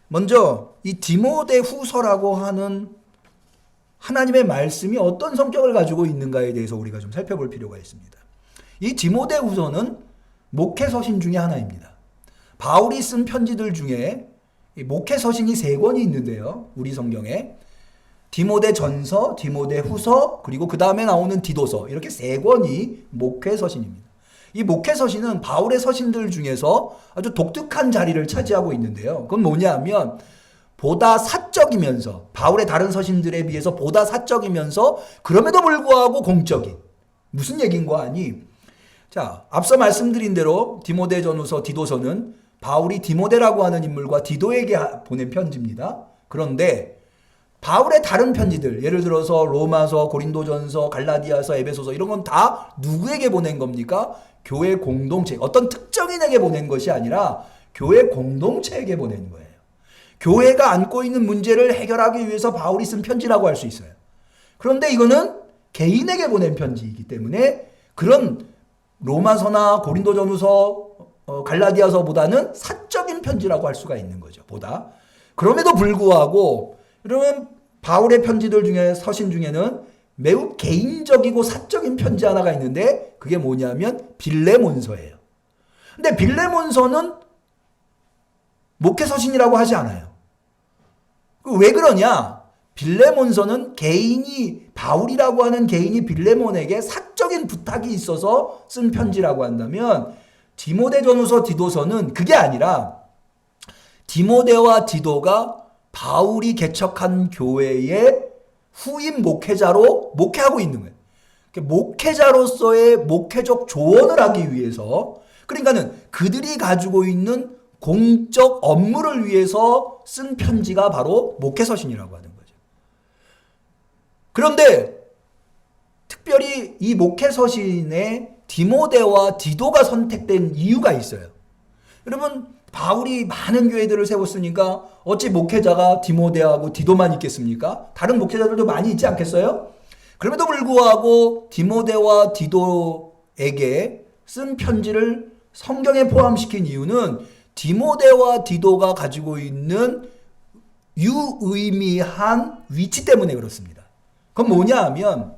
먼저 이 디모데후서라고 하는 하나님의 말씀이 어떤 성격을 가지고 있는가에 대해서 우리가 좀 살펴볼 필요가 있습니다. 이 디모데후서는 목회서신 중에 하나입니다. 바울이 쓴 편지들 중에 목회서신이 3권이 있는데요. 우리 성경에 디모데전서, 디모데후서, 그리고 그 다음에 나오는 디도서, 이렇게 3권이 목회서신입니다. 이 목회서신은 바울의 서신들 중에서 아주 독특한 자리를 차지하고 있는데요. 그건 뭐냐면 보다 사적이면서, 바울의 다른 서신들에 비해서 보다 사적이면서 그럼에도 불구하고 공적인, 무슨 얘기인가 하니, 자, 앞서 말씀드린 대로 디모데전후서, 디도서는 바울이 디모데라고 하는 인물과 디도에게 보낸 편지입니다. 그런데 바울의 다른 편지들, 예를 들어서 로마서, 고린도전서, 갈라디아서, 에베소서, 이런 건 다 누구에게 보낸 겁니까? 교회 공동체, 어떤 특정인에게 보낸 것이 아니라 교회 공동체에게 보낸 거예요. 교회가 안고 있는 문제를 해결하기 위해서 바울이 쓴 편지라고 할 수 있어요. 그런데 이거는 개인에게 보낸 편지이기 때문에 그런 로마서나 고린도전후서, 갈라디아서보다는 사적인 편지라고 할 수가 있는 거죠. 보다. 그럼에도 불구하고 그러면 바울의 편지들 중에, 서신 중에는 매우 개인적이고 사적인 편지 하나가 있는데 그게 뭐냐면 빌레몬서예요. 근데 빌레몬서는 목회서신이라고 하지 않아요. 왜 그러냐? 빌레몬서는 개인이, 바울이라고 하는 개인이 빌레몬에게 사적인 부탁이 있어서 쓴 편지라고 한다면, 디모데전후서, 디도서는 그게 아니라 디모데와 디도가 바울이 개척한 교회의 후임 목회자로 목회하고 있는 거예요. 목회자로서의 목회적 조언을 하기 위해서, 그러니까는 그들이 가지고 있는 공적 업무를 위해서 쓴 편지가 바로 목회서신이라고 하는 거죠. 그런데 특별히 이 목회서신에 디모데와 디도가 선택된 이유가 있어요. 여러분, 바울이 많은 교회들을 세웠으니까 어찌 목회자가 디모데하고 디도만 있겠습니까? 다른 목회자들도 많이 있지 않겠어요? 그럼에도 불구하고 디모데와 디도에게 쓴 편지를 성경에 포함시킨 이유는 디모데와 디도가 가지고 있는 유의미한 위치 때문에 그렇습니다. 그건 뭐냐 하면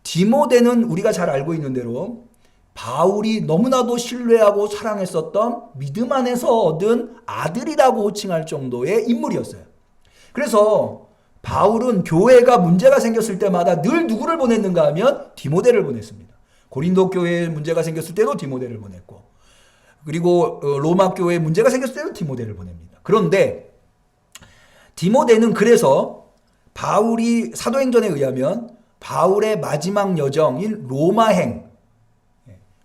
디모데는 우리가 잘 알고 있는 대로 바울이 너무나도 신뢰하고 사랑했었던 믿음 안에서 얻은 아들이라고 호칭할 정도의 인물이었어요. 그래서 바울은 교회가 문제가 생겼을 때마다 늘 누구를 보냈는가 하면 디모데를 보냈습니다. 고린도 교회에 문제가 생겼을 때도 디모데를 보냈고, 그리고 로마 교회에 문제가 생겼을 때도 디모데를 보냅니다. 그런데 디모데는 그래서 바울이 사도행전에 의하면 바울의 마지막 여정인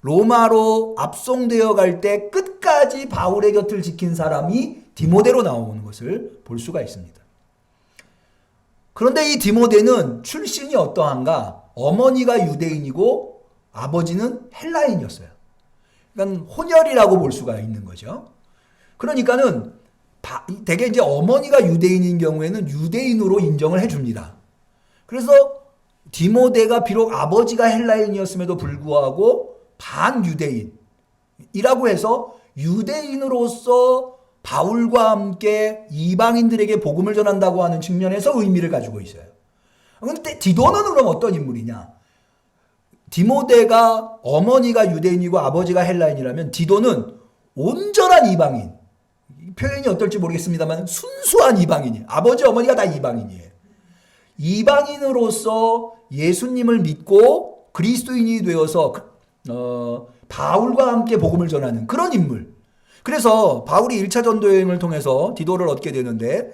로마로 압송되어 갈 때 끝까지 바울의 곁을 지킨 사람이 디모데로 나오는 것을 볼 수가 있습니다. 그런데 이 디모데는 출신이 어떠한가? 어머니가 유대인이고 아버지는 헬라인이었어요. 그러니까 혼혈이라고 볼 수가 있는 거죠. 그러니까는 대개 이제 어머니가 유대인인 경우에는 유대인으로 인정을 해줍니다. 그래서 디모데가 비록 아버지가 헬라인이었음에도 불구하고 반유대인이라고 해서 유대인으로서 바울과 함께 이방인들에게 복음을 전한다고 하는 측면에서 의미를 가지고 있어요. 그런데 디도는 그럼 어떤 인물이냐? 디모데가 어머니가 유대인이고 아버지가 헬라인이라면 디도는 온전한 이방인. 표현이 어떨지 모르겠습니다만 순수한 이방인이에요. 아버지 어머니가 다 이방인이에요. 이방인으로서 예수님을 믿고 그리스도인이 되어서 바울과 함께 복음을 전하는 그런 인물. 그래서 바울이 1차 전도여행을 통해서 디도를 얻게 되는데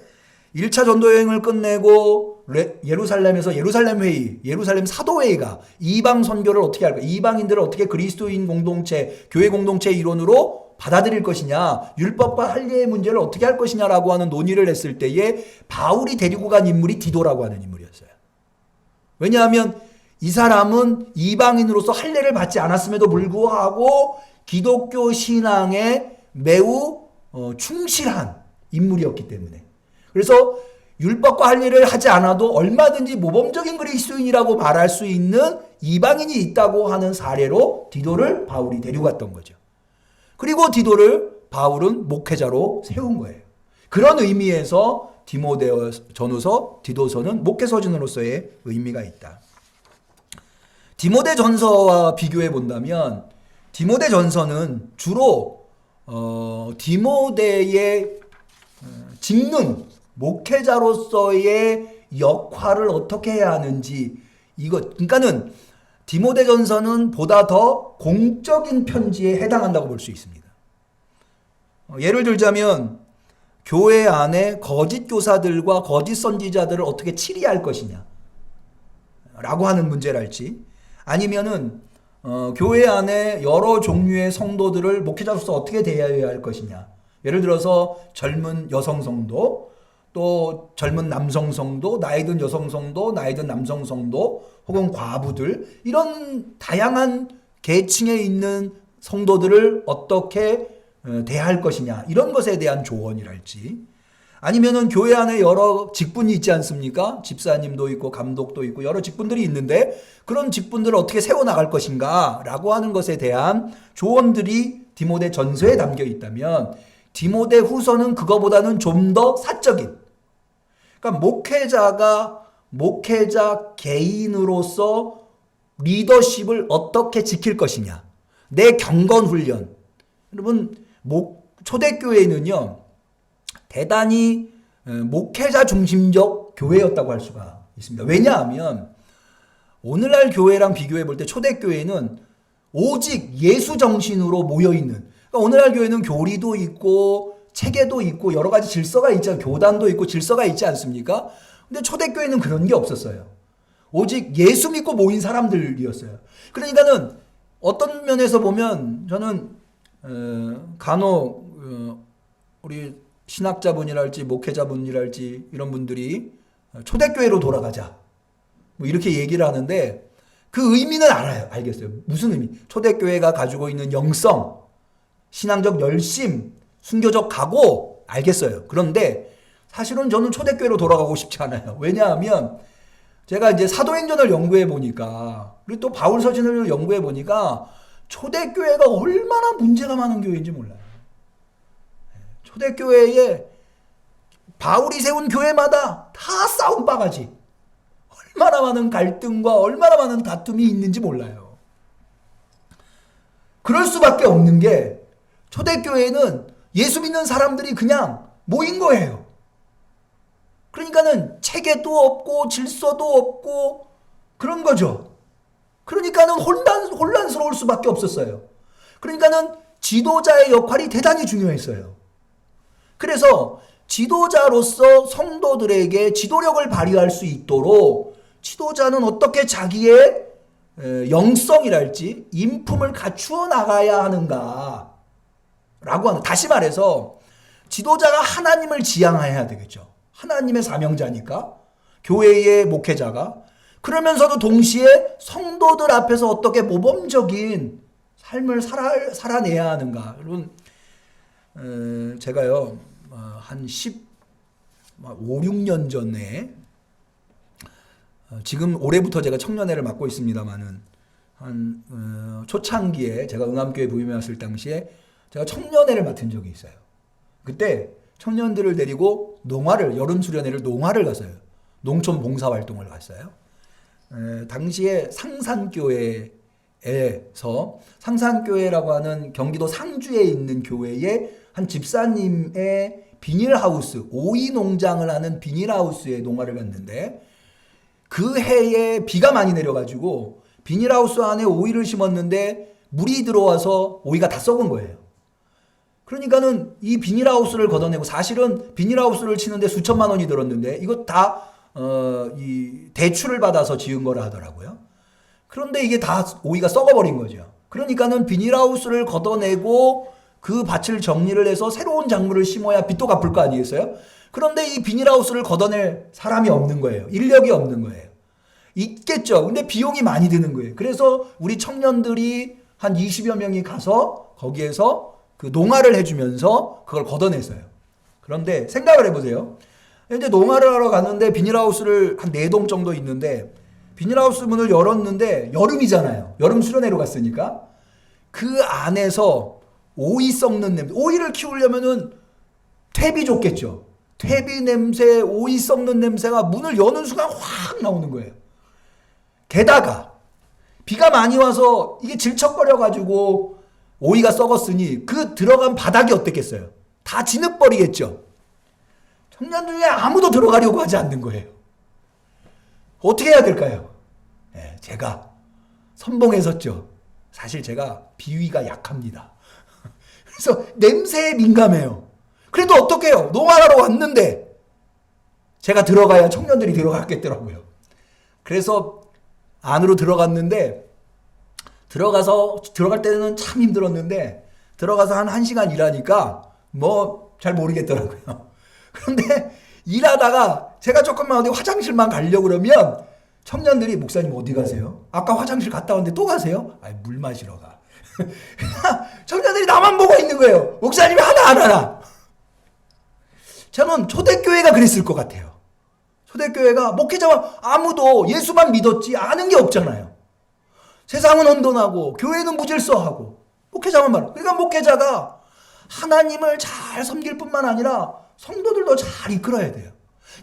1차 전도여행을 끝내고 예루살렘에서 예루살렘 회의, 예루살렘 사도회의가 이방 선교를 어떻게 할까? 이방인들을 어떻게 그리스도인 공동체, 교회 공동체 일원으로 받아들일 것이냐, 율법과 할례의 문제를 어떻게 할 것이냐라고 하는 논의를 했을 때에 바울이 데리고 간 인물이 디도라고 하는 인물이었어요. 왜냐하면 이 사람은 이방인으로서 할례를 받지 않았음에도 불구하고 기독교 신앙에 매우 충실한 인물이었기 때문에, 그래서 율법과 할례를 하지 않아도 얼마든지 모범적인 그리스도인이라고 말할 수 있는 이방인이 있다고 하는 사례로 디도를 바울이 데리고 갔던 거죠. 그리고 디도를 바울은 목회자로 세운 거예요. 그런 의미에서 디모데전서, 디도서는 목회서전으로서의 의미가 있다. 디모데전서와 비교해 본다면 디모데전서는 주로 디모데의 직능, 목회자로서의 역할을 어떻게 해야 하는지, 그러니까는 디모데전서는 보다 더 공적인 편지에 해당한다고 볼 수 있습니다. 예를 들자면 교회 안에 거짓 교사들과 거짓 선지자들을 어떻게 치리할 것이냐 라고 하는 문제랄지, 아니면은 교회 안에 여러 종류의 성도들을 목회자로서 어떻게 대해야 할 것이냐, 예를 들어서 젊은 여성 성도, 또 젊은 남성 성도, 나이 든 여성 성도, 나이 든 남성 성도, 혹은 과부들, 이런 다양한 계층에 있는 성도들을 어떻게 대할 것이냐, 이런 것에 대한 조언이랄지, 아니면은 교회 안에 여러 직분이 있지 않습니까? 집사님도 있고 감독도 있고 여러 직분들이 있는데 그런 직분들을 어떻게 세워나갈 것인가 라고 하는 것에 대한 조언들이 디모데 전서에 담겨 있다면, 디모데 후서는 그거보다는 좀 더 사적인, 그러니까 목회자 개인으로서 리더십을 어떻게 지킬 것이냐, 내 경건 훈련. 여러분, 초대교회는요 대단히 목회자 중심적 교회였다고 할 수가 있습니다. 왜냐하면 오늘날 교회랑 비교해 볼 때 초대교회는 오직 예수 정신으로 모여있는, 그러니까 오늘날 교회는 교리도 있고 체계도 있고 여러 가지 질서가 있잖아요. 교단도 있고 질서가 있지 않습니까? 근데 초대교회는 그런 게 없었어요. 오직 예수 믿고 모인 사람들이었어요. 그러니까는 어떤 면에서 보면 저는 간혹 우리 신학자분이랄지 목회자분이랄지 이런 분들이 초대교회로 돌아가자 뭐 이렇게 얘기를 하는데 그 의미는 알겠어요. 무슨 의미? 초대교회가 가지고 있는 영성, 신앙적 열심, 순교적 각오 알겠어요. 그런데 사실은 저는 초대교회로 돌아가고 싶지 않아요. 왜냐하면 제가 이제 사도행전을 연구해 보니까, 그리고 또 바울서신을 연구해 보니까 초대교회가 얼마나 문제가 많은 교회인지 몰라요. 초대교회에 바울이 세운 교회마다 다 싸움 바가지. 얼마나 많은 갈등과 얼마나 많은 다툼이 있는지 몰라요. 그럴 수밖에 없는 게 초대교회는 예수 믿는 사람들이 그냥 모인 거예요. 그러니까는 체계도 없고 질서도 없고 그런 거죠. 그러니까는 혼란스러울 수밖에 없었어요. 그러니까는 지도자의 역할이 대단히 중요했어요. 그래서 지도자로서 성도들에게 지도력을 발휘할 수 있도록 지도자는 어떻게 자기의 영성이랄지 인품을 갖추어 나가야 하는가 라고 하는, 다시 말해서 지도자가 하나님을 지향해야 되겠죠. 하나님의 사명자니까, 교회의 목회자가. 그러면서도 동시에 성도들 앞에서 어떻게 모범적인 삶을 살아내야 하는가. 여러분, 제가요 한 5, 6년 전에, 지금 올해부터 제가 청년회를 맡고 있습니다만은 초창기에 제가 응암교회 부임해 왔을 당시에 제가 청년회를 맡은 적이 있어요. 그때 청년들을 데리고 여름 수련회를 농화를 갔어요. 농촌 봉사활동을 갔어요. 당시에 상산교회에서, 상산교회라고 하는 경기도 상주에 있는 교회의 한 집사님의 비닐하우스, 오이 농장을 하는 비닐하우스에 농화를 갔는데, 그 해에 비가 많이 내려가지고 비닐하우스 안에 오이를 심었는데 물이 들어와서 오이가 다 썩은 거예요. 그러니까는 이 비닐하우스를 걷어내고, 사실은 비닐하우스를 치는데 수천만 원이 들었는데 이거 다 이 대출을 받아서 지은 거라 하더라고요. 그런데 이게 다 오이가 썩어버린 거죠. 그러니까는 비닐하우스를 걷어내고 그 밭을 정리를 해서 새로운 작물을 심어야 빚도 갚을 거 아니겠어요? 그런데 이 비닐하우스를 걷어낼 사람이 없는 거예요. 인력이 없는 거예요. 있겠죠. 근데 비용이 많이 드는 거예요. 그래서 우리 청년들이 한 20여 명이 가서 거기에서 그 농화를 해주면서 그걸 걷어냈어요. 그런데 생각을 해보세요. 이제 농화를 하러 갔는데 비닐하우스를 한 4동 정도 있는데, 비닐하우스 문을 열었는데 여름이잖아요. 여름 수련회로 갔으니까. 그 안에서 오이 썩는 냄새, 오이를 키우려면은 퇴비 좋겠죠. 퇴비 냄새, 오이 썩는 냄새가 문을 여는 순간 확 나오는 거예요. 게다가 비가 많이 와서 이게 질척거려가지고 오이가 썩었으니 그 들어간 바닥이 어땠겠어요? 다 진흙버리겠죠. 청년들 중에 아무도 들어가려고 하지 않는 거예요. 어떻게 해야 될까요? 제가 선봉에 섰죠. 사실 제가 비위가 약합니다. 그래서 냄새에 민감해요. 그래도 어떡해요? 농활하러 왔는데 제가 들어가야 청년들이 들어갔겠더라고요. 그래서 안으로 들어갔는데, 들어갈 때는 참 힘들었는데 들어가서 한 1시간 일하니까 뭐 잘 모르겠더라고요. 그런데 일하다가 제가 조금만 어디 화장실만 가려고 그러면 청년들이, 목사님 어디 가세요? 아까 화장실 갔다 왔는데 또 가세요? 아니, 물 마시러 가. 청년들이 나만 보고 있는 거예요. 목사님이 하나 안 하나. 저는 초대교회가 그랬을 것 같아요. 초대교회가 목회자와 아무도 예수만 믿었지 아는 게 없잖아요. 세상은 혼돈하고 교회는 무질서하고 목회자만 말. 그러니까 목회자가 하나님을 잘 섬길 뿐만 아니라 성도들도 잘 이끌어야 돼요.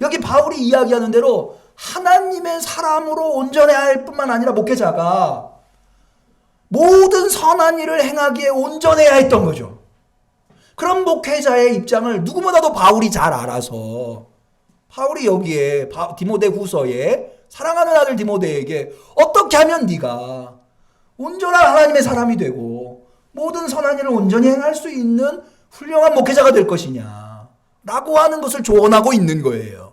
여기 바울이 이야기하는 대로 하나님의 사람으로 온전해야 할 뿐만 아니라 목회자가 모든 선한 일을 행하기에 온전해야 했던 거죠. 그런 목회자의 입장을 누구보다도 바울이 잘 알아서, 바울이 여기에 디모데 후서에 사랑하는 아들 디모데에게 어떻게 하면 네가 온전한 하나님의 사람이 되고 모든 선한 일을 온전히 행할 수 있는 훌륭한 목회자가 될 것이냐 라고 하는 것을 조언하고 있는 거예요.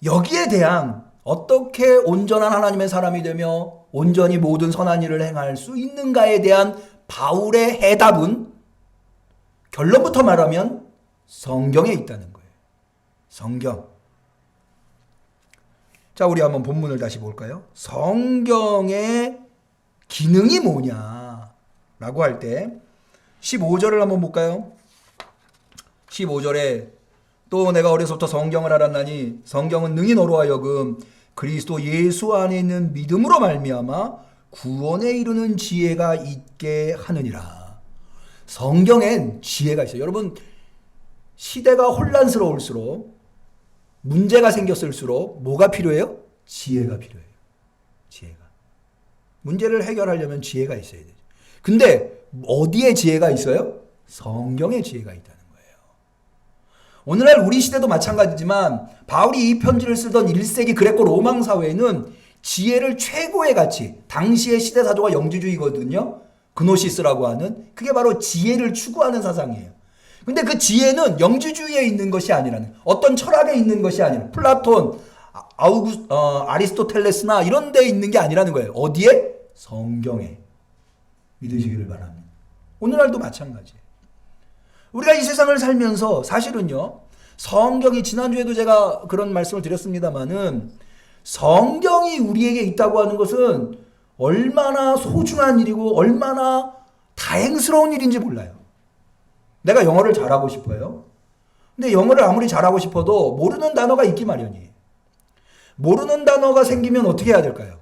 여기에 대한, 어떻게 온전한 하나님의 사람이 되며 온전히 모든 선한 일을 행할 수 있는가에 대한 바울의 해답은 결론부터 말하면 성경에 있다는 거예요. 성경. 자, 우리 한번 본문을 다시 볼까요? 성경의 기능이 뭐냐라고 할 때 15절을 한번 볼까요? 15절에 또 내가 어려서부터 성경을 알았나니 성경은 능히 너로 하여금 그리스도 예수 안에 있는 믿음으로 말미암아 구원에 이르는 지혜가 있게 하느니라. 성경엔 지혜가 있어요. 여러분, 시대가 혼란스러울수록, 문제가 생겼을수록 뭐가 필요해요? 지혜가 필요해요. 지혜가. 문제를 해결하려면 지혜가 있어야 되죠. 근데 어디에 지혜가 있어요? 성경에 지혜가 있다는 거예요. 오늘날 우리 시대도 마찬가지지만 바울이 이 편지를 쓰던 1세기 그레코 로마 사회는 지혜를 최고의 가치, 당시의 시대사조가 영지주의거든요. 그노시스라고 하는, 그게 바로 지혜를 추구하는 사상이에요. 근데 그 지혜는 영지주의에 있는 것이 아니라는, 어떤 철학에 있는 것이 아니라 플라톤, 아리스토텔레스나 이런 데에 있는 게 아니라는 거예요. 어디에? 성경에. 믿으시기를 바랍니다. 오늘날도 마찬가지예요. 우리가 이 세상을 살면서 사실은요, 성경이, 지난주에도 제가 그런 말씀을 드렸습니다마는, 성경이 우리에게 있다고 하는 것은 얼마나 소중한 일이고 얼마나 다행스러운 일인지 몰라요. 내가 영어를 잘하고 싶어요. 근데 영어를 아무리 잘하고 싶어도 모르는 단어가 있기 마련이에요. 모르는 단어가 생기면 어떻게 해야 될까요?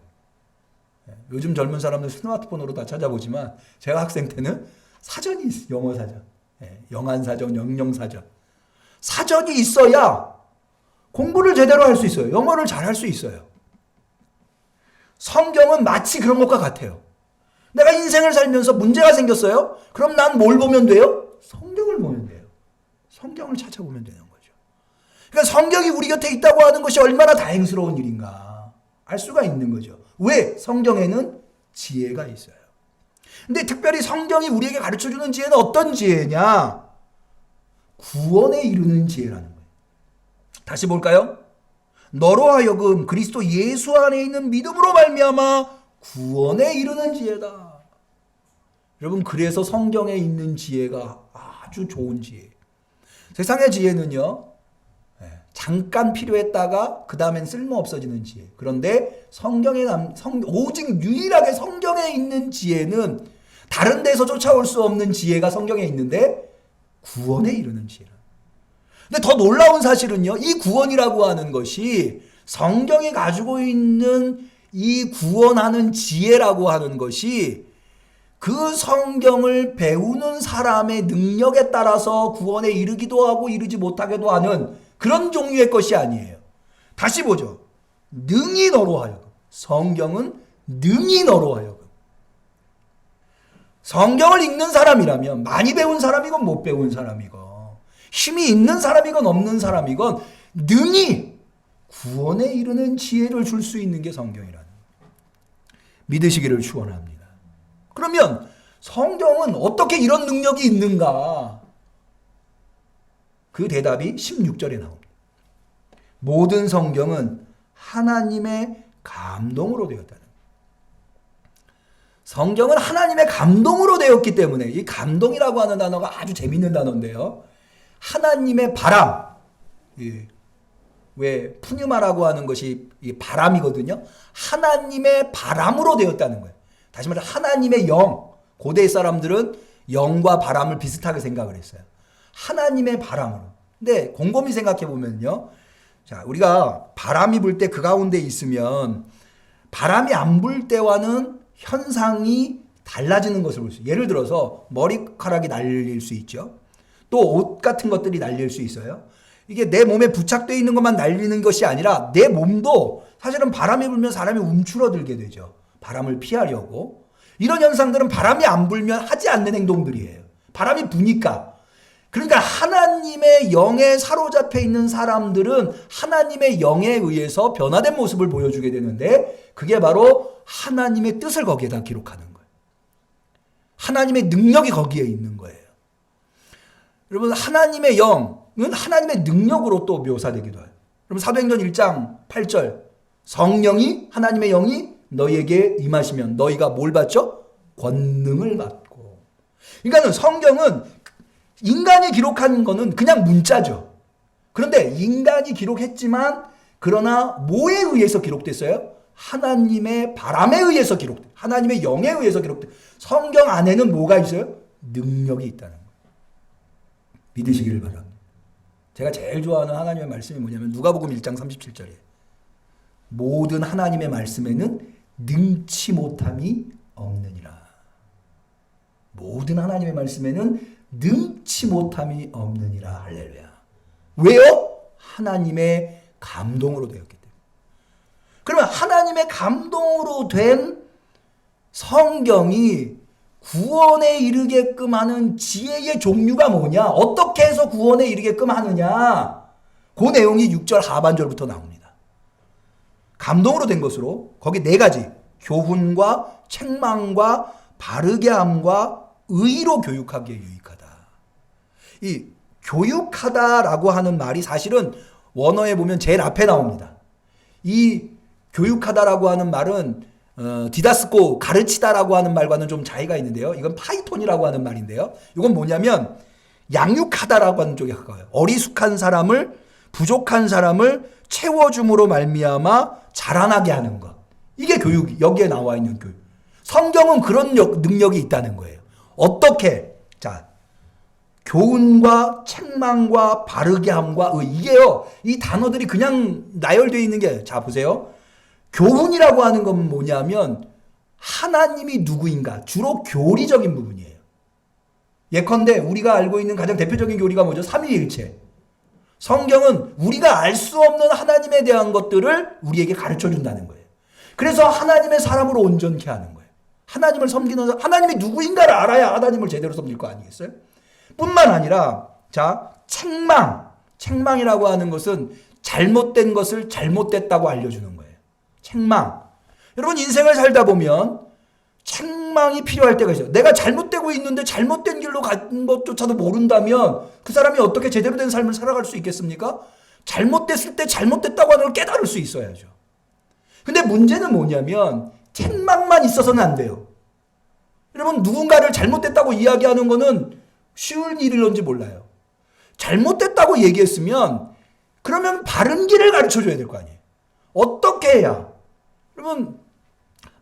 요즘 젊은 사람들 스마트폰으로 다 찾아보지만 제가 학생 때는 사전이 있어요. 영어 사전, 영한 사전, 영영 사전. 사전이 있어야 공부를 제대로 할 수 있어요. 영어를 잘할 수 있어요. 성경은 마치 그런 것과 같아요. 내가 인생을 살면서 문제가 생겼어요? 그럼 난 뭘 보면 돼요? 성경을 보면 돼요. 성경을 찾아보면 되는 거죠. 그러니까 성경이 우리 곁에 있다고 하는 것이 얼마나 다행스러운 일인가 알 수가 있는 거죠. 왜? 성경에는 지혜가 있어요. 근데 특별히 성경이 우리에게 가르쳐주는 지혜는 어떤 지혜냐? 구원에 이르는 지혜라는 거예요. 다시 볼까요? 너로 하여금 그리스도 예수 안에 있는 믿음으로 말미암아 구원에 이르는 지혜다. 여러분, 그래서 성경에 있는 지혜가 아주 좋은 지혜. 세상의 지혜는요, 잠깐 필요했다가 그 다음엔 쓸모 없어지는 지혜. 그런데 오직 유일하게 성경에 있는 지혜는 다른 데서 쫓아올 수 없는 지혜가 성경에 있는데 구원에 이르는 지혜라. 근데 더 놀라운 사실은요, 이 구원이라고 하는 것이 성경이 가지고 있는 이 구원하는 지혜라고 하는 것이 그 성경을 배우는 사람의 능력에 따라서 구원에 이르기도 하고 이르지 못하기도 하는 그런 종류의 것이 아니에요. 다시 보죠. 능히 너로 하여금. 성경은 능히 너로 하여금. 성경을 읽는 사람이라면 많이 배운 사람이건 못 배운 사람이건 힘이 있는 사람이건 없는 사람이건 능히 구원에 이르는 지혜를 줄 수 있는 게 성경이라는 거예요. 믿으시기를 축원합니다. 그러면 성경은 어떻게 이런 능력이 있는가? 그 대답이 16절에 나옵니다. 모든 성경은 하나님의 감동으로 되었다는 거예요. 성경은 하나님의 감동으로 되었기 때문에, 이 감동이라고 하는 단어가 아주 재밌는 단어인데요. 하나님의 바람, 왜 푸뉴마라고 하는 것이 이 바람이거든요. 하나님의 바람으로 되었다는 거예요. 다시 말해 하나님의 영. 고대 사람들은 영과 바람을 비슷하게 생각을 했어요. 하나님의 바람으로. 근데 곰곰이 생각해 보면요, 자, 우리가 바람이 불 때 그 가운데 있으면 바람이 안 불 때와는 현상이 달라지는 것을 볼 수 있어요. 예를 들어서 머리카락이 날릴 수 있죠. 또 옷 같은 것들이 날릴 수 있어요. 이게 내 몸에 부착되어 있는 것만 날리는 것이 아니라 내 몸도 사실은 바람이 불면 사람이 움츠러들게 되죠. 바람을 피하려고. 이런 현상들은 바람이 안 불면 하지 않는 행동들이에요. 바람이 부니까. 그러니까 하나님의 영에 사로잡혀 있는 사람들은 하나님의 영에 의해서 변화된 모습을 보여주게 되는데, 그게 바로 하나님의 뜻을 거기에다 기록하는 거예요. 하나님의 능력이 거기에 있는 거예요. 여러분, 하나님의 영은 하나님의 능력으로 또 묘사되기도 해요. 여러분, 사도행전 1장 8절, 성령이, 하나님의 영이 너희에게 임하시면 너희가 뭘 받죠? 권능을 받고. 그러니까 성경은 인간이 기록한 거는 그냥 문자죠. 그런데 인간이 기록했지만, 그러나 뭐에 의해서 기록됐어요? 하나님의 바람에 의해서 기록돼. 하나님의 영에 의해서 기록돼. 성경 안에는 뭐가 있어요? 능력이 있다는 거예요. 믿으시기를 바랍니다. 제가 제일 좋아하는 하나님의 말씀이 뭐냐면 누가복음 1장 37절이에요. 모든 하나님의 말씀에는 능치 못함이 없느니라. 모든 하나님의 말씀에는 능치 못함이 없느니라. 할렐루야. 왜요? 하나님의 감동으로 되었기 때문에. 그러면 하나님의 감동으로 된 성경이 구원에 이르게끔 하는 지혜의 종류가 뭐냐? 어떻게 해서 구원에 이르게끔 하느냐? 그 내용이 6절 하반절부터 나옵니다. 감동으로 된 것으로 거기 네 가지, 교훈과 책망과 바르게 함과 의로 교육하기에 유익하다. 이 교육하다라고 하는 말이 사실은 원어에 보면 제일 앞에 나옵니다. 이 교육하다라고 하는 말은 디다스코, 가르치다라고 하는 말과는 좀 차이가 있는데요. 이건 파이톤이라고 하는 말인데요. 이건 뭐냐면 양육하다라고 하는 쪽에 가까워요. 어리숙한 사람을, 부족한 사람을 채워줌으로 말미암아 자라나게 하는 것. 이게 교육이 여기에 나와 있는 교육. 성경은 그런 능력이 있다는 거예요. 어떻게? 자, 교훈과 책망과 바르게 함과 이게요. 이 단어들이 그냥 나열되어 있는 게, 자 보세요. 교훈이라고 하는 건 뭐냐면 하나님이 누구인가, 주로 교리적인 부분이에요. 예컨대 우리가 알고 있는 가장 대표적인 교리가 뭐죠? 삼위일체. 성경은 우리가 알 수 없는 하나님에 대한 것들을 우리에게 가르쳐 준다는 거예요. 그래서 하나님의 사람으로 온전케 하는 거예요. 하나님을 섬기는, 하나님이 누구인가를 알아야 하나님을 제대로 섬길 거 아니겠어요? 뿐만 아니라, 자, 책망이라고 하는 것은 잘못된 것을 잘못됐다고 알려주는 거예요. 책망. 여러분, 인생을 살다 보면 책망이 필요할 때가 있어요. 내가 잘못되고 있는데 잘못된 길로 간 것조차도 모른다면 그 사람이 어떻게 제대로 된 삶을 살아갈 수 있겠습니까? 잘못됐을 때 잘못됐다고 하는 걸 깨달을 수 있어야죠. 근데 문제는 뭐냐면 책망만 있어서는 안 돼요. 여러분, 누군가를 잘못됐다고 이야기하는 거는 쉬운 일일런지 몰라요. 잘못됐다고 얘기했으면 그러면 바른 길을 가르쳐 줘야 될 거 아니에요. 어떻게 해야? 여러분,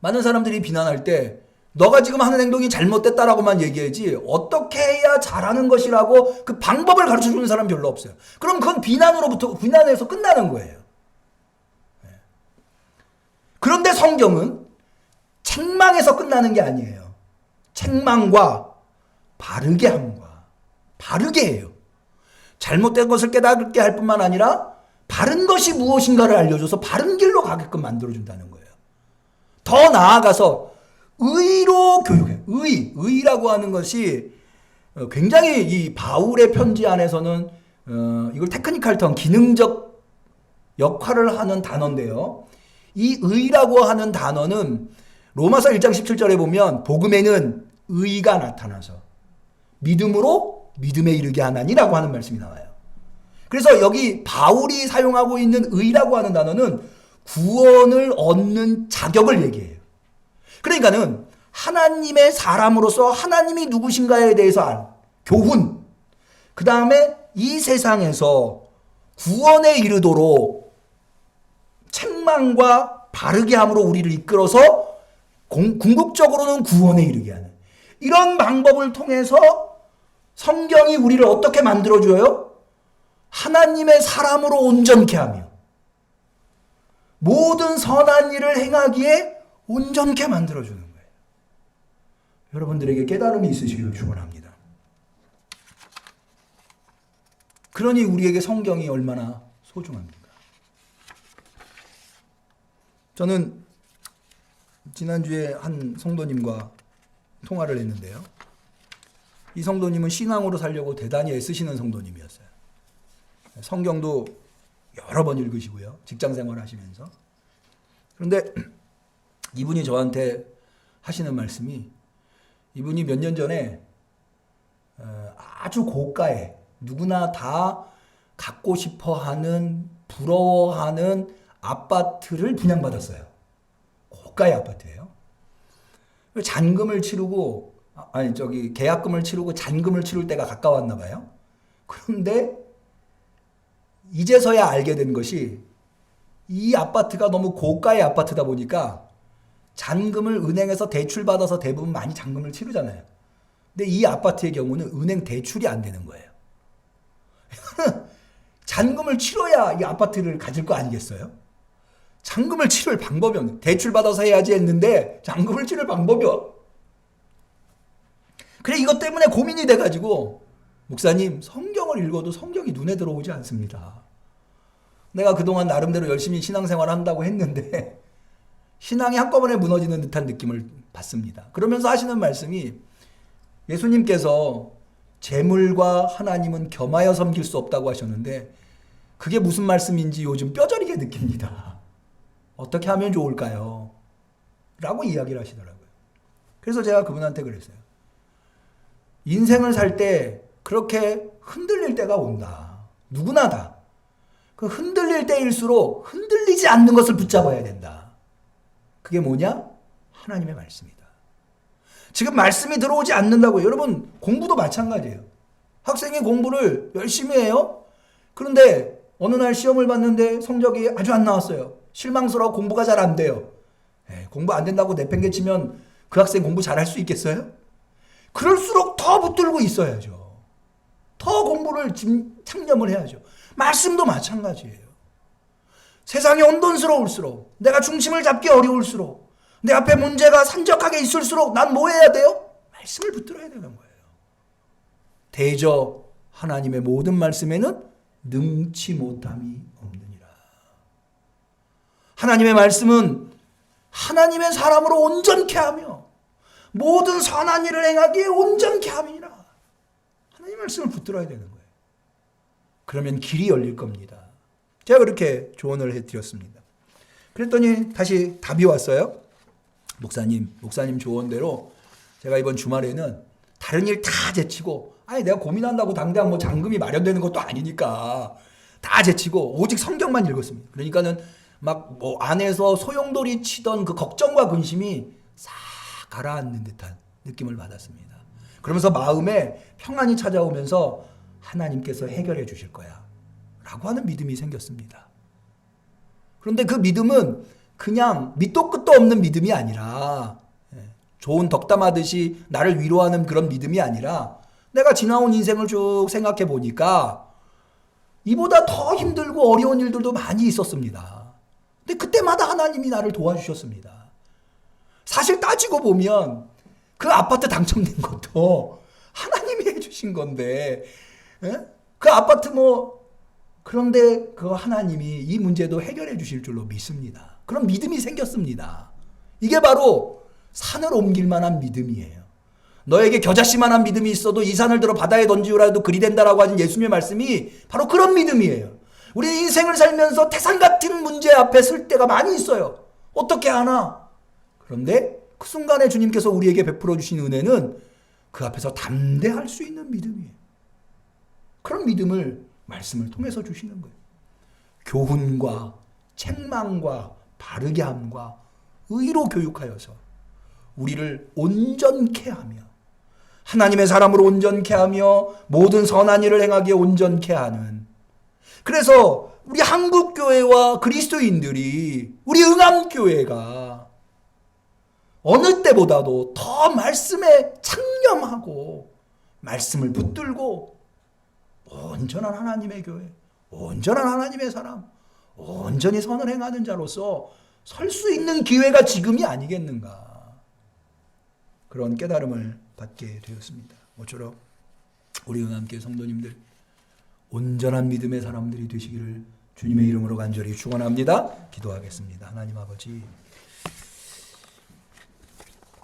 많은 사람들이 비난할 때 너가 지금 하는 행동이 잘못됐다라고만 얘기하지 어떻게 해야 잘하는 것이라고 그 방법을 가르쳐 주는 사람 별로 없어요. 그럼 그건 비난에서 끝나는 거예요. 그런데 성경은 책망에서 끝나는 게 아니에요. 책망과 바르게 함과 바르게 해요. 잘못된 것을 깨닫게 할 뿐만 아니라 바른 것이 무엇인가를 알려줘서 바른 길로 가게끔 만들어준다는 거예요. 더 나아가서 의로 교육해요. 의라고 하는 것이 굉장히 이 바울의 편지 안에서는 이걸 테크니컬 턴, 기능적 역할을 하는 단어인데요. 이 의라고 하는 단어는 로마서 1장 17절에 보면 복음에는 의가 나타나서 믿음으로 믿음에 이르게 하나니라고 하는 말씀이 나와요. 그래서 여기 바울이 사용하고 있는 의라고 하는 단어는 구원을 얻는 자격을 얘기해요. 그러니까는 하나님의 사람으로서 하나님이 누구신가에 대해서 알 교훈, 그 다음에 이 세상에서 구원에 이르도록 책망과 바르게 함으로 우리를 이끌어서 궁극적으로는 구원에 이르게 하는 이런 방법을 통해서 성경이 우리를 어떻게 만들어줘요? 하나님의 사람으로 온전케 하며 모든 선한 일을 행하기에 온전케 만들어주는 거예요. 여러분들에게 깨달음이 있으시기를 축원합니다. 그러니 우리에게 성경이 얼마나 소중합니까? 저는 지난주에 한 성도님과 통화를 했는데요. 이 성도님은 신앙으로 살려고 대단히 애쓰시는 성도님이었어요. 성경도 여러 번 읽으시고요. 직장생활 하시면서. 그런데 이분이 저한테 하시는 말씀이, 이분이 몇 년 전에 아주 고가의 누구나 다 갖고 싶어하는, 부러워하는 아파트를 분양받았어요. 고가의 아파트예요. 잔금을 치르고, 계약금을 치르고 잔금을 치를 때가 가까웠나 봐요. 그런데 이제서야 알게 된 것이 이 아파트가 너무 고가의 아파트다 보니까 잔금을 은행에서 대출받아서 대부분 많이 잔금을 치르잖아요. 근데 이 아파트의 경우는 은행 대출이 안 되는 거예요. 잔금을 치러야 이 아파트를 가질 거 아니겠어요? 잔금을 치를 방법이 없는, 대출 받아서 해야지 했는데 잔금을 치를 방법이 없어. 그래 이것 때문에 고민이 돼가지고 목사님 성경을 읽어도 성경이 눈에 들어오지 않습니다. 내가 그동안 나름대로 열심히 신앙생활을 한다고 했는데 신앙이 한꺼번에 무너지는 듯한 느낌을 받습니다. 그러면서 하시는 말씀이 예수님께서 재물과 하나님은 겸하여 섬길 수 없다고 하셨는데 그게 무슨 말씀인지 요즘 뼈저리게 느낍니다. 어떻게 하면 좋을까요? 라고 이야기를 하시더라고요. 그래서 제가 그분한테 그랬어요. 인생을 살 때 그렇게 흔들릴 때가 온다. 누구나 다. 그 흔들릴 때일수록 흔들리지 않는 것을 붙잡아야 된다. 그게 뭐냐? 하나님의 말씀이다. 지금 말씀이 들어오지 않는다고요. 여러분 공부도 마찬가지예요. 학생이 공부를 열심히 해요. 그런데 어느 날 시험을 봤는데 성적이 아주 안 나왔어요. 실망스러워 공부가 잘 안 돼요. 공부 안 된다고 내팽개치면 그 학생 공부 잘할 수 있겠어요? 그럴수록 더 붙들고 있어야죠. 더 공부를 창념을 해야죠. 말씀도 마찬가지예요. 세상이 혼돈스러울수록, 내가 중심을 잡기 어려울수록, 내 앞에 문제가 산적하게 있을수록 난 뭐 해야 돼요? 말씀을 붙들어야 되는 거예요. 대저 하나님의 모든 말씀에는 능치 못함이 없느니라. 하나님의 말씀은 하나님의 사람으로 온전케 하며 모든 선한 일을 행하기에 온전케 함이니라. 하나님의 말씀을 붙들어야 되는 거예요. 그러면 길이 열릴 겁니다. 제가 그렇게 조언을 해드렸습니다. 그랬더니 다시 답이 왔어요. 목사님 조언대로 제가 이번 주말에는 다른 일 다 제치고, 아니 내가 고민한다고 당장 뭐 잔금이 마련되는 것도 아니니까 다 제치고 오직 성경만 읽었습니다. 그러니까는 막 뭐 안에서 소용돌이 치던 그 걱정과 근심이 싹 가라앉는 듯한 느낌을 받았습니다. 그러면서 마음에 평안이 찾아오면서 하나님께서 해결해 주실 거야 라고 하는 믿음이 생겼습니다. 그런데 그 믿음은 그냥 밑도 끝도 없는 믿음이 아니라, 좋은 덕담하듯이 나를 위로하는 그런 믿음이 아니라, 내가 지나온 인생을 쭉 생각해 보니까 이보다 더 힘들고 어려운 일들도 많이 있었습니다. 근데 그때마다 하나님이 나를 도와주셨습니다. 사실 따지고 보면 그 아파트 당첨된 것도 하나님이 해주신 건데, 그 아파트 그런데 그 하나님이 이 문제도 해결해 주실 줄로 믿습니다. 그런 믿음이 생겼습니다. 이게 바로 산을 옮길 만한 믿음이에요. 너에게 겨자씨만한 믿음이 있어도 이 산을 들어 바다에 던지우라 해도 그리 된다라고 하신 예수님의 말씀이 바로 그런 믿음이에요. 우리 인생을 살면서 태산 같은 문제 앞에 설 때가 많이 있어요. 어떻게 하나? 그런데 그 순간에 주님께서 우리에게 베풀어 주신 은혜는 그 앞에서 담대할 수 있는 믿음이에요. 그런 믿음을 말씀을 통해서 주시는 거예요. 교훈과 책망과 바르게 함과 의로 교육하여서 우리를 온전케 하며 하나님의 사람으로 온전케 하며 모든 선한 일을 행하기에 온전케 하는, 그래서 우리 한국교회와 그리스도인들이, 우리 응암교회가 어느 때보다도 더 말씀에 창념하고 말씀을 붙들고 온전한 하나님의 교회, 온전한 하나님의 사람, 온전히 선을 행하는 자로서 설 수 있는 기회가 지금이 아니겠는가, 그런 깨달음을 받게 되었습니다. 모쪼록 우리 응암교회 성도님들 온전한 믿음의 사람들이 되시기를 주님의 이름으로 간절히 축원합니다. 기도하겠습니다. 하나님 아버지,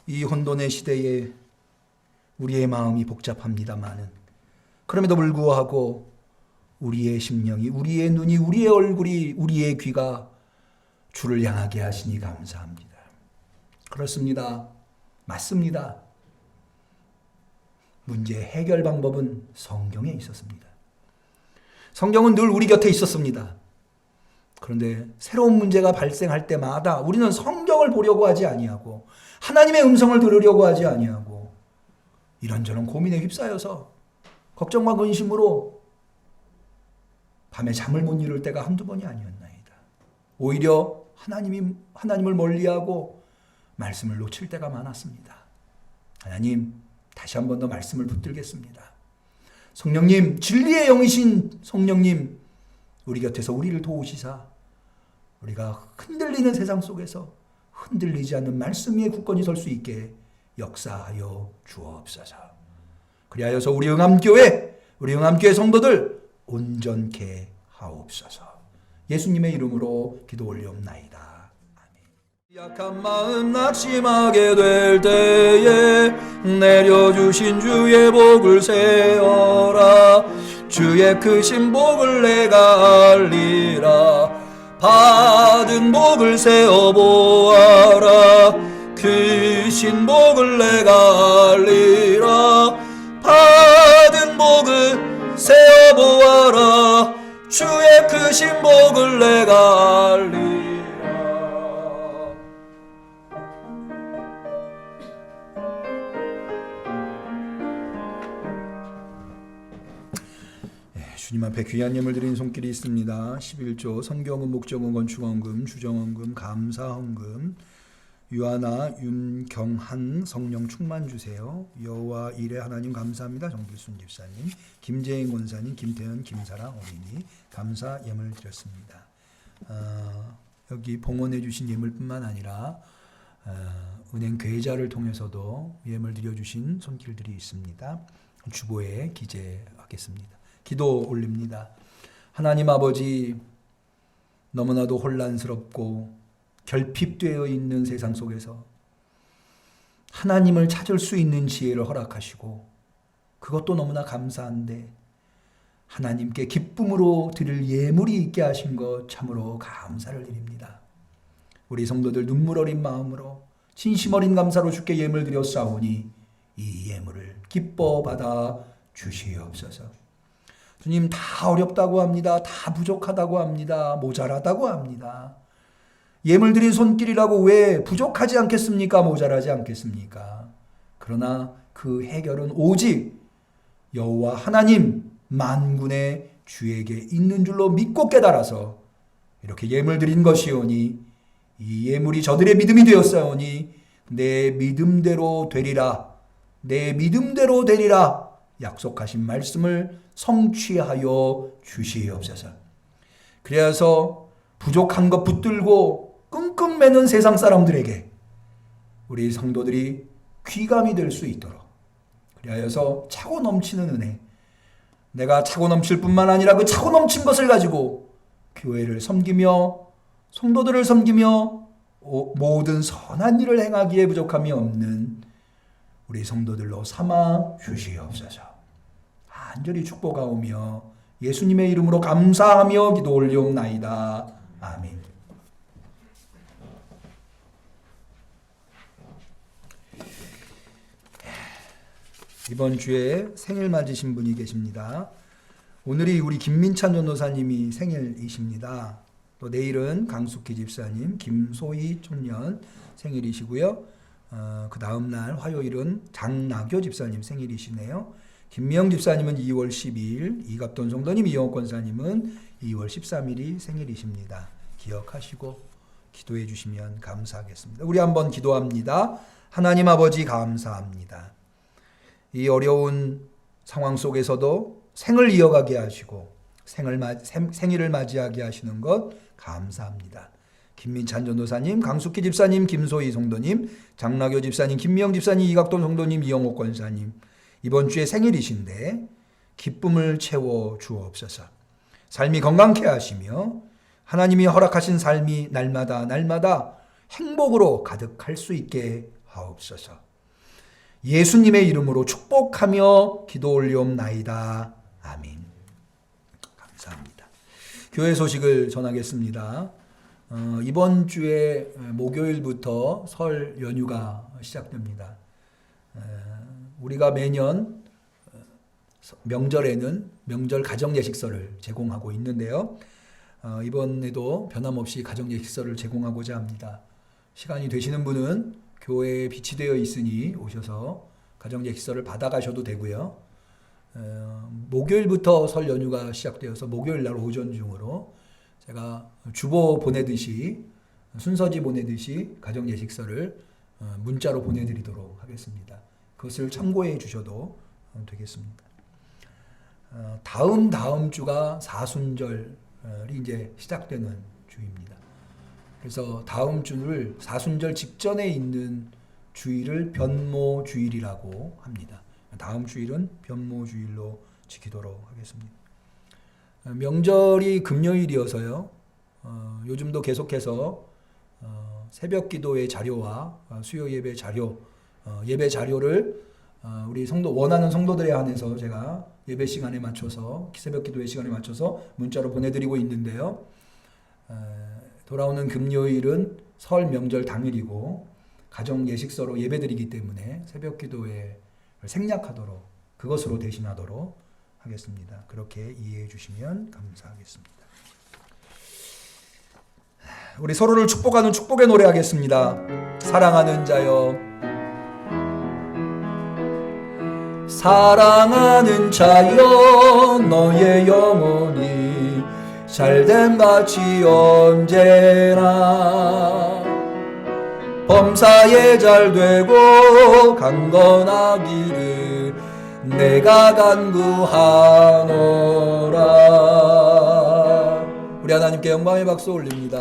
이 혼돈의 시대에 우리의 마음이 복잡합니다마는 그럼에도 불구하고 우리의 심령이, 우리의 눈이, 우리의 얼굴이, 우리의 귀가 주를 향하게 하시니 감사합니다. 그렇습니다. 맞습니다. 문제의 해결 방법은 성경에 있었습니다. 성경은 늘 우리 곁에 있었습니다. 그런데 새로운 문제가 발생할 때마다 우리는 성경을 보려고 하지 아니하고 하나님의 음성을 들으려고 하지 아니하고 이런저런 고민에 휩싸여서 걱정과 근심으로 밤에 잠을 못 이룰 때가 한두 번이 아니었나이다. 오히려 하나님을 멀리하고 말씀을 놓칠 때가 많았습니다. 하나님, 다시 한 번 더 말씀을 붙들겠습니다. 성령님, 진리의 영이신 성령님, 우리 곁에서 우리를 도우시사 우리가 흔들리는 세상 속에서 흔들리지 않는 말씀 위에 굳건히 설 수 있게 역사하여 주옵소서. 그리하여서 우리 응암교회 성도들 온전케 하옵소서. 예수님의 이름으로 기도 올리옵나이다. 아멘. 약한 마음 낙심하게 될 때에 내려주신 주의 복을 세어라. 주의 크신 복을 내가 알리라. 받은 복을 세어보아라. 크신 복을 내가 알리라. 받은 복을 세어보아라. 주의 크신 복을 내가 알리라. 주님 앞에 귀한 예물 드리는 손길이 있습니다. 11조 선교헌금, 목적헌금, 건축헌금, 주정헌금, 감사헌금, 유하나, 윤경한 성령 충만 주세요. 여호와 일에 하나님 감사합니다. 정길순 집사님, 김재인 권사님, 김태현, 김사랑 어린이 감사 예물 드렸습니다. 여기 봉헌해 주신 예물뿐만 아니라 은행 계좌를 통해서도 예물 드려주신 손길들이 있습니다. 주보에 기재하겠습니다. 기도 올립니다. 하나님 아버지, 너무나도 혼란스럽고 결핍되어 있는 세상 속에서 하나님을 찾을 수 있는 지혜를 허락하시고 그것도 너무나 감사한데 하나님께 기쁨으로 드릴 예물이 있게 하신 것 참으로 감사를 드립니다. 우리 성도들 눈물 어린 마음으로 진심 어린 감사로 주께 예물 드렸사오니 이 예물을 기뻐 받아 주시옵소서. 주님, 다 어렵다고 합니다. 다 부족하다고 합니다. 모자라다고 합니다. 예물 드린 손길이라고 왜 부족하지 않겠습니까? 모자라지 않겠습니까? 그러나 그 해결은 오직 여호와 하나님 만군의 주에게 있는 줄로 믿고 깨달아서 이렇게 예물 드린 것이오니 이 예물이 저들의 믿음이 되었사오니 내 믿음대로 되리라. 내 믿음대로 되리라. 약속하신 말씀을 성취하여 주시옵소서. 그래서 부족한 것 붙들고 끙끙 매는 세상 사람들에게 우리 성도들이 귀감이 될 수 있도록 그리하여서 차고 넘치는 은혜, 내가 차고 넘칠 뿐만 아니라 그 차고 넘친 것을 가지고 교회를 섬기며 성도들을 섬기며 모든 선한 일을 행하기에 부족함이 없는 우리 성도들로 삼아 주시옵소서. 간절히 축복하오며 예수님의 이름으로 감사하며 기도 올리옵나이다. 아멘. 이번 주에 생일 맞으신 분이 계십니다. 오늘이 우리 김민찬 전도사님이 생일이십니다. 또 내일은 강숙희 집사님, 김소희 촌년 생일이시고요. 그 다음 날 화요일은 장나교 집사님 생일이시네요. 김미영 집사님은 2월 12일, 이갑돈 성도님, 이영옥 권사님은 2월 13일이 생일이십니다. 기억하시고 기도해 주시면 감사하겠습니다. 우리 한번 기도합니다. 하나님 아버지 감사합니다. 이 어려운 상황 속에서도 생을 이어가게 하시고 생일을 맞이하게 하시는 것 감사합니다. 김민찬 전도사님, 강숙희 집사님, 김소희 성도님, 장나교 집사님, 김미영 집사님, 이각돈 성도님, 이영옥 권사님 이번 주에 생일이신데 기쁨을 채워 주옵소서. 삶이 건강케 하시며 하나님이 허락하신 삶이 날마다 행복으로 가득할 수 있게 하옵소서. 예수님의 이름으로 축복하며 기도 올리옵나이다. 아멘. 감사합니다. 교회 소식을 전하겠습니다. 이번 주에 목요일부터 설 연휴가 시작됩니다. 우리가 매년 명절에는 명절 가정예식서를 제공하고 있는데요. 이번에도 변함없이 가정예식서를 제공하고자 합니다. 시간이 되시는 분은 교회에 비치되어 있으니 오셔서 가정예식서를 받아가셔도 되고요. 목요일부터 설 연휴가 시작되어서 목요일 날 오전 중으로 제가 주보 보내듯이 순서지 보내듯이 가정예식서를 문자로 보내드리도록 하겠습니다. 그것을 참고해 주셔도 되겠습니다. 다음 주가 사순절이 이제 시작되는 주입니다. 그래서 다음 주를 사순절 직전에 있는 주일을 변모주일이라고 합니다. 다음 주일은 변모주일로 지키도록 하겠습니다. 명절이 금요일이어서요. 요즘도 계속해서 새벽 기도의 자료와 수요 예배 자료, 예배 자료를 우리 성도 원하는 성도들에 한해서 제가 예배 시간에 맞춰서 새벽 기도의 시간에 맞춰서 문자로 보내드리고 있는데요. 돌아오는 금요일은 설 명절 당일이고 가정 예식서로 예배드리기 때문에 새벽 기도에 생략하도록 그것으로 대신하도록 하겠습니다. 그렇게 이해해 주시면 감사하겠습니다. 우리 서로를 축복하는 축복의 노래 하겠습니다. 사랑하는 자여, 사랑하는 자여, 너의 영혼이 잘됨 같이 언제나 범사에 잘되고 강건하기를 내가 간구하노라. 우리 하나님께 영광의 박수 올립니다.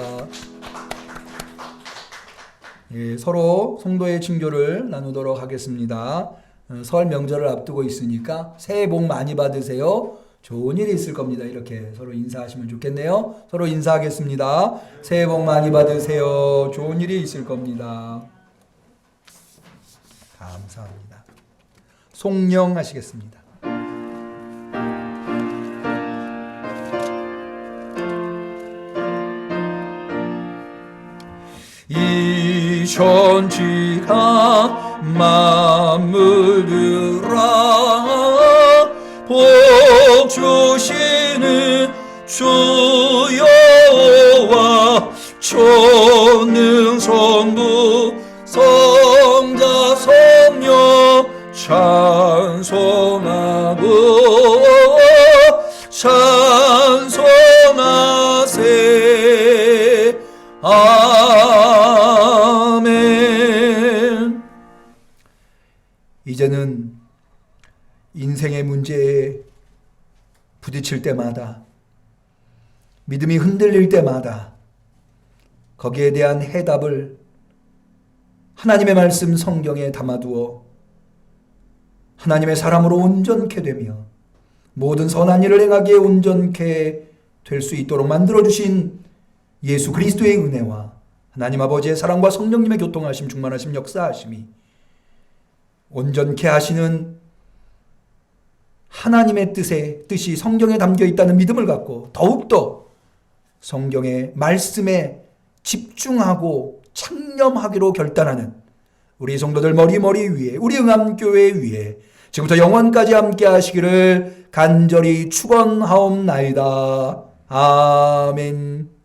예, 서로 성도의 칭조를 나누도록 하겠습니다. 설 명절을 앞두고 있으니까 새해 복 많이 받으세요. 좋은 일이 있을 겁니다. 이렇게 서로 인사하시면 좋겠네요. 서로 인사하겠습니다. 새해 복 많이 받으세요. 좋은 일이 있을 겁니다. 감사합니다. 송영 하시겠습니다. 이 천지가 만물들아 복 주시는 주 여호와 전능 성부 성자 성령 찬송하고 찬송하세. 아멘. 이제는 인생의 문제에 부딪힐 때마다, 믿음이 흔들릴 때마다 거기에 대한 해답을 하나님의 말씀 성경에 담아두어 하나님의 사람으로 온전케 되며 모든 선한 일을 행하기에 온전케 될 수 있도록 만들어주신 예수 그리스도의 은혜와 하나님 아버지의 사랑과 성령님의 교통하심, 충만하심, 역사하심이 온전케 하시는 하나님의 뜻이 성경에 담겨 있다는 믿음을 갖고 더욱더 성경의 말씀에 집중하고 창념하기로 결단하는 우리 성도들 머리머리 위에, 우리 응암교회 위에 지금부터 영원까지 함께 하시기를 간절히 축원하옵나이다. 아멘.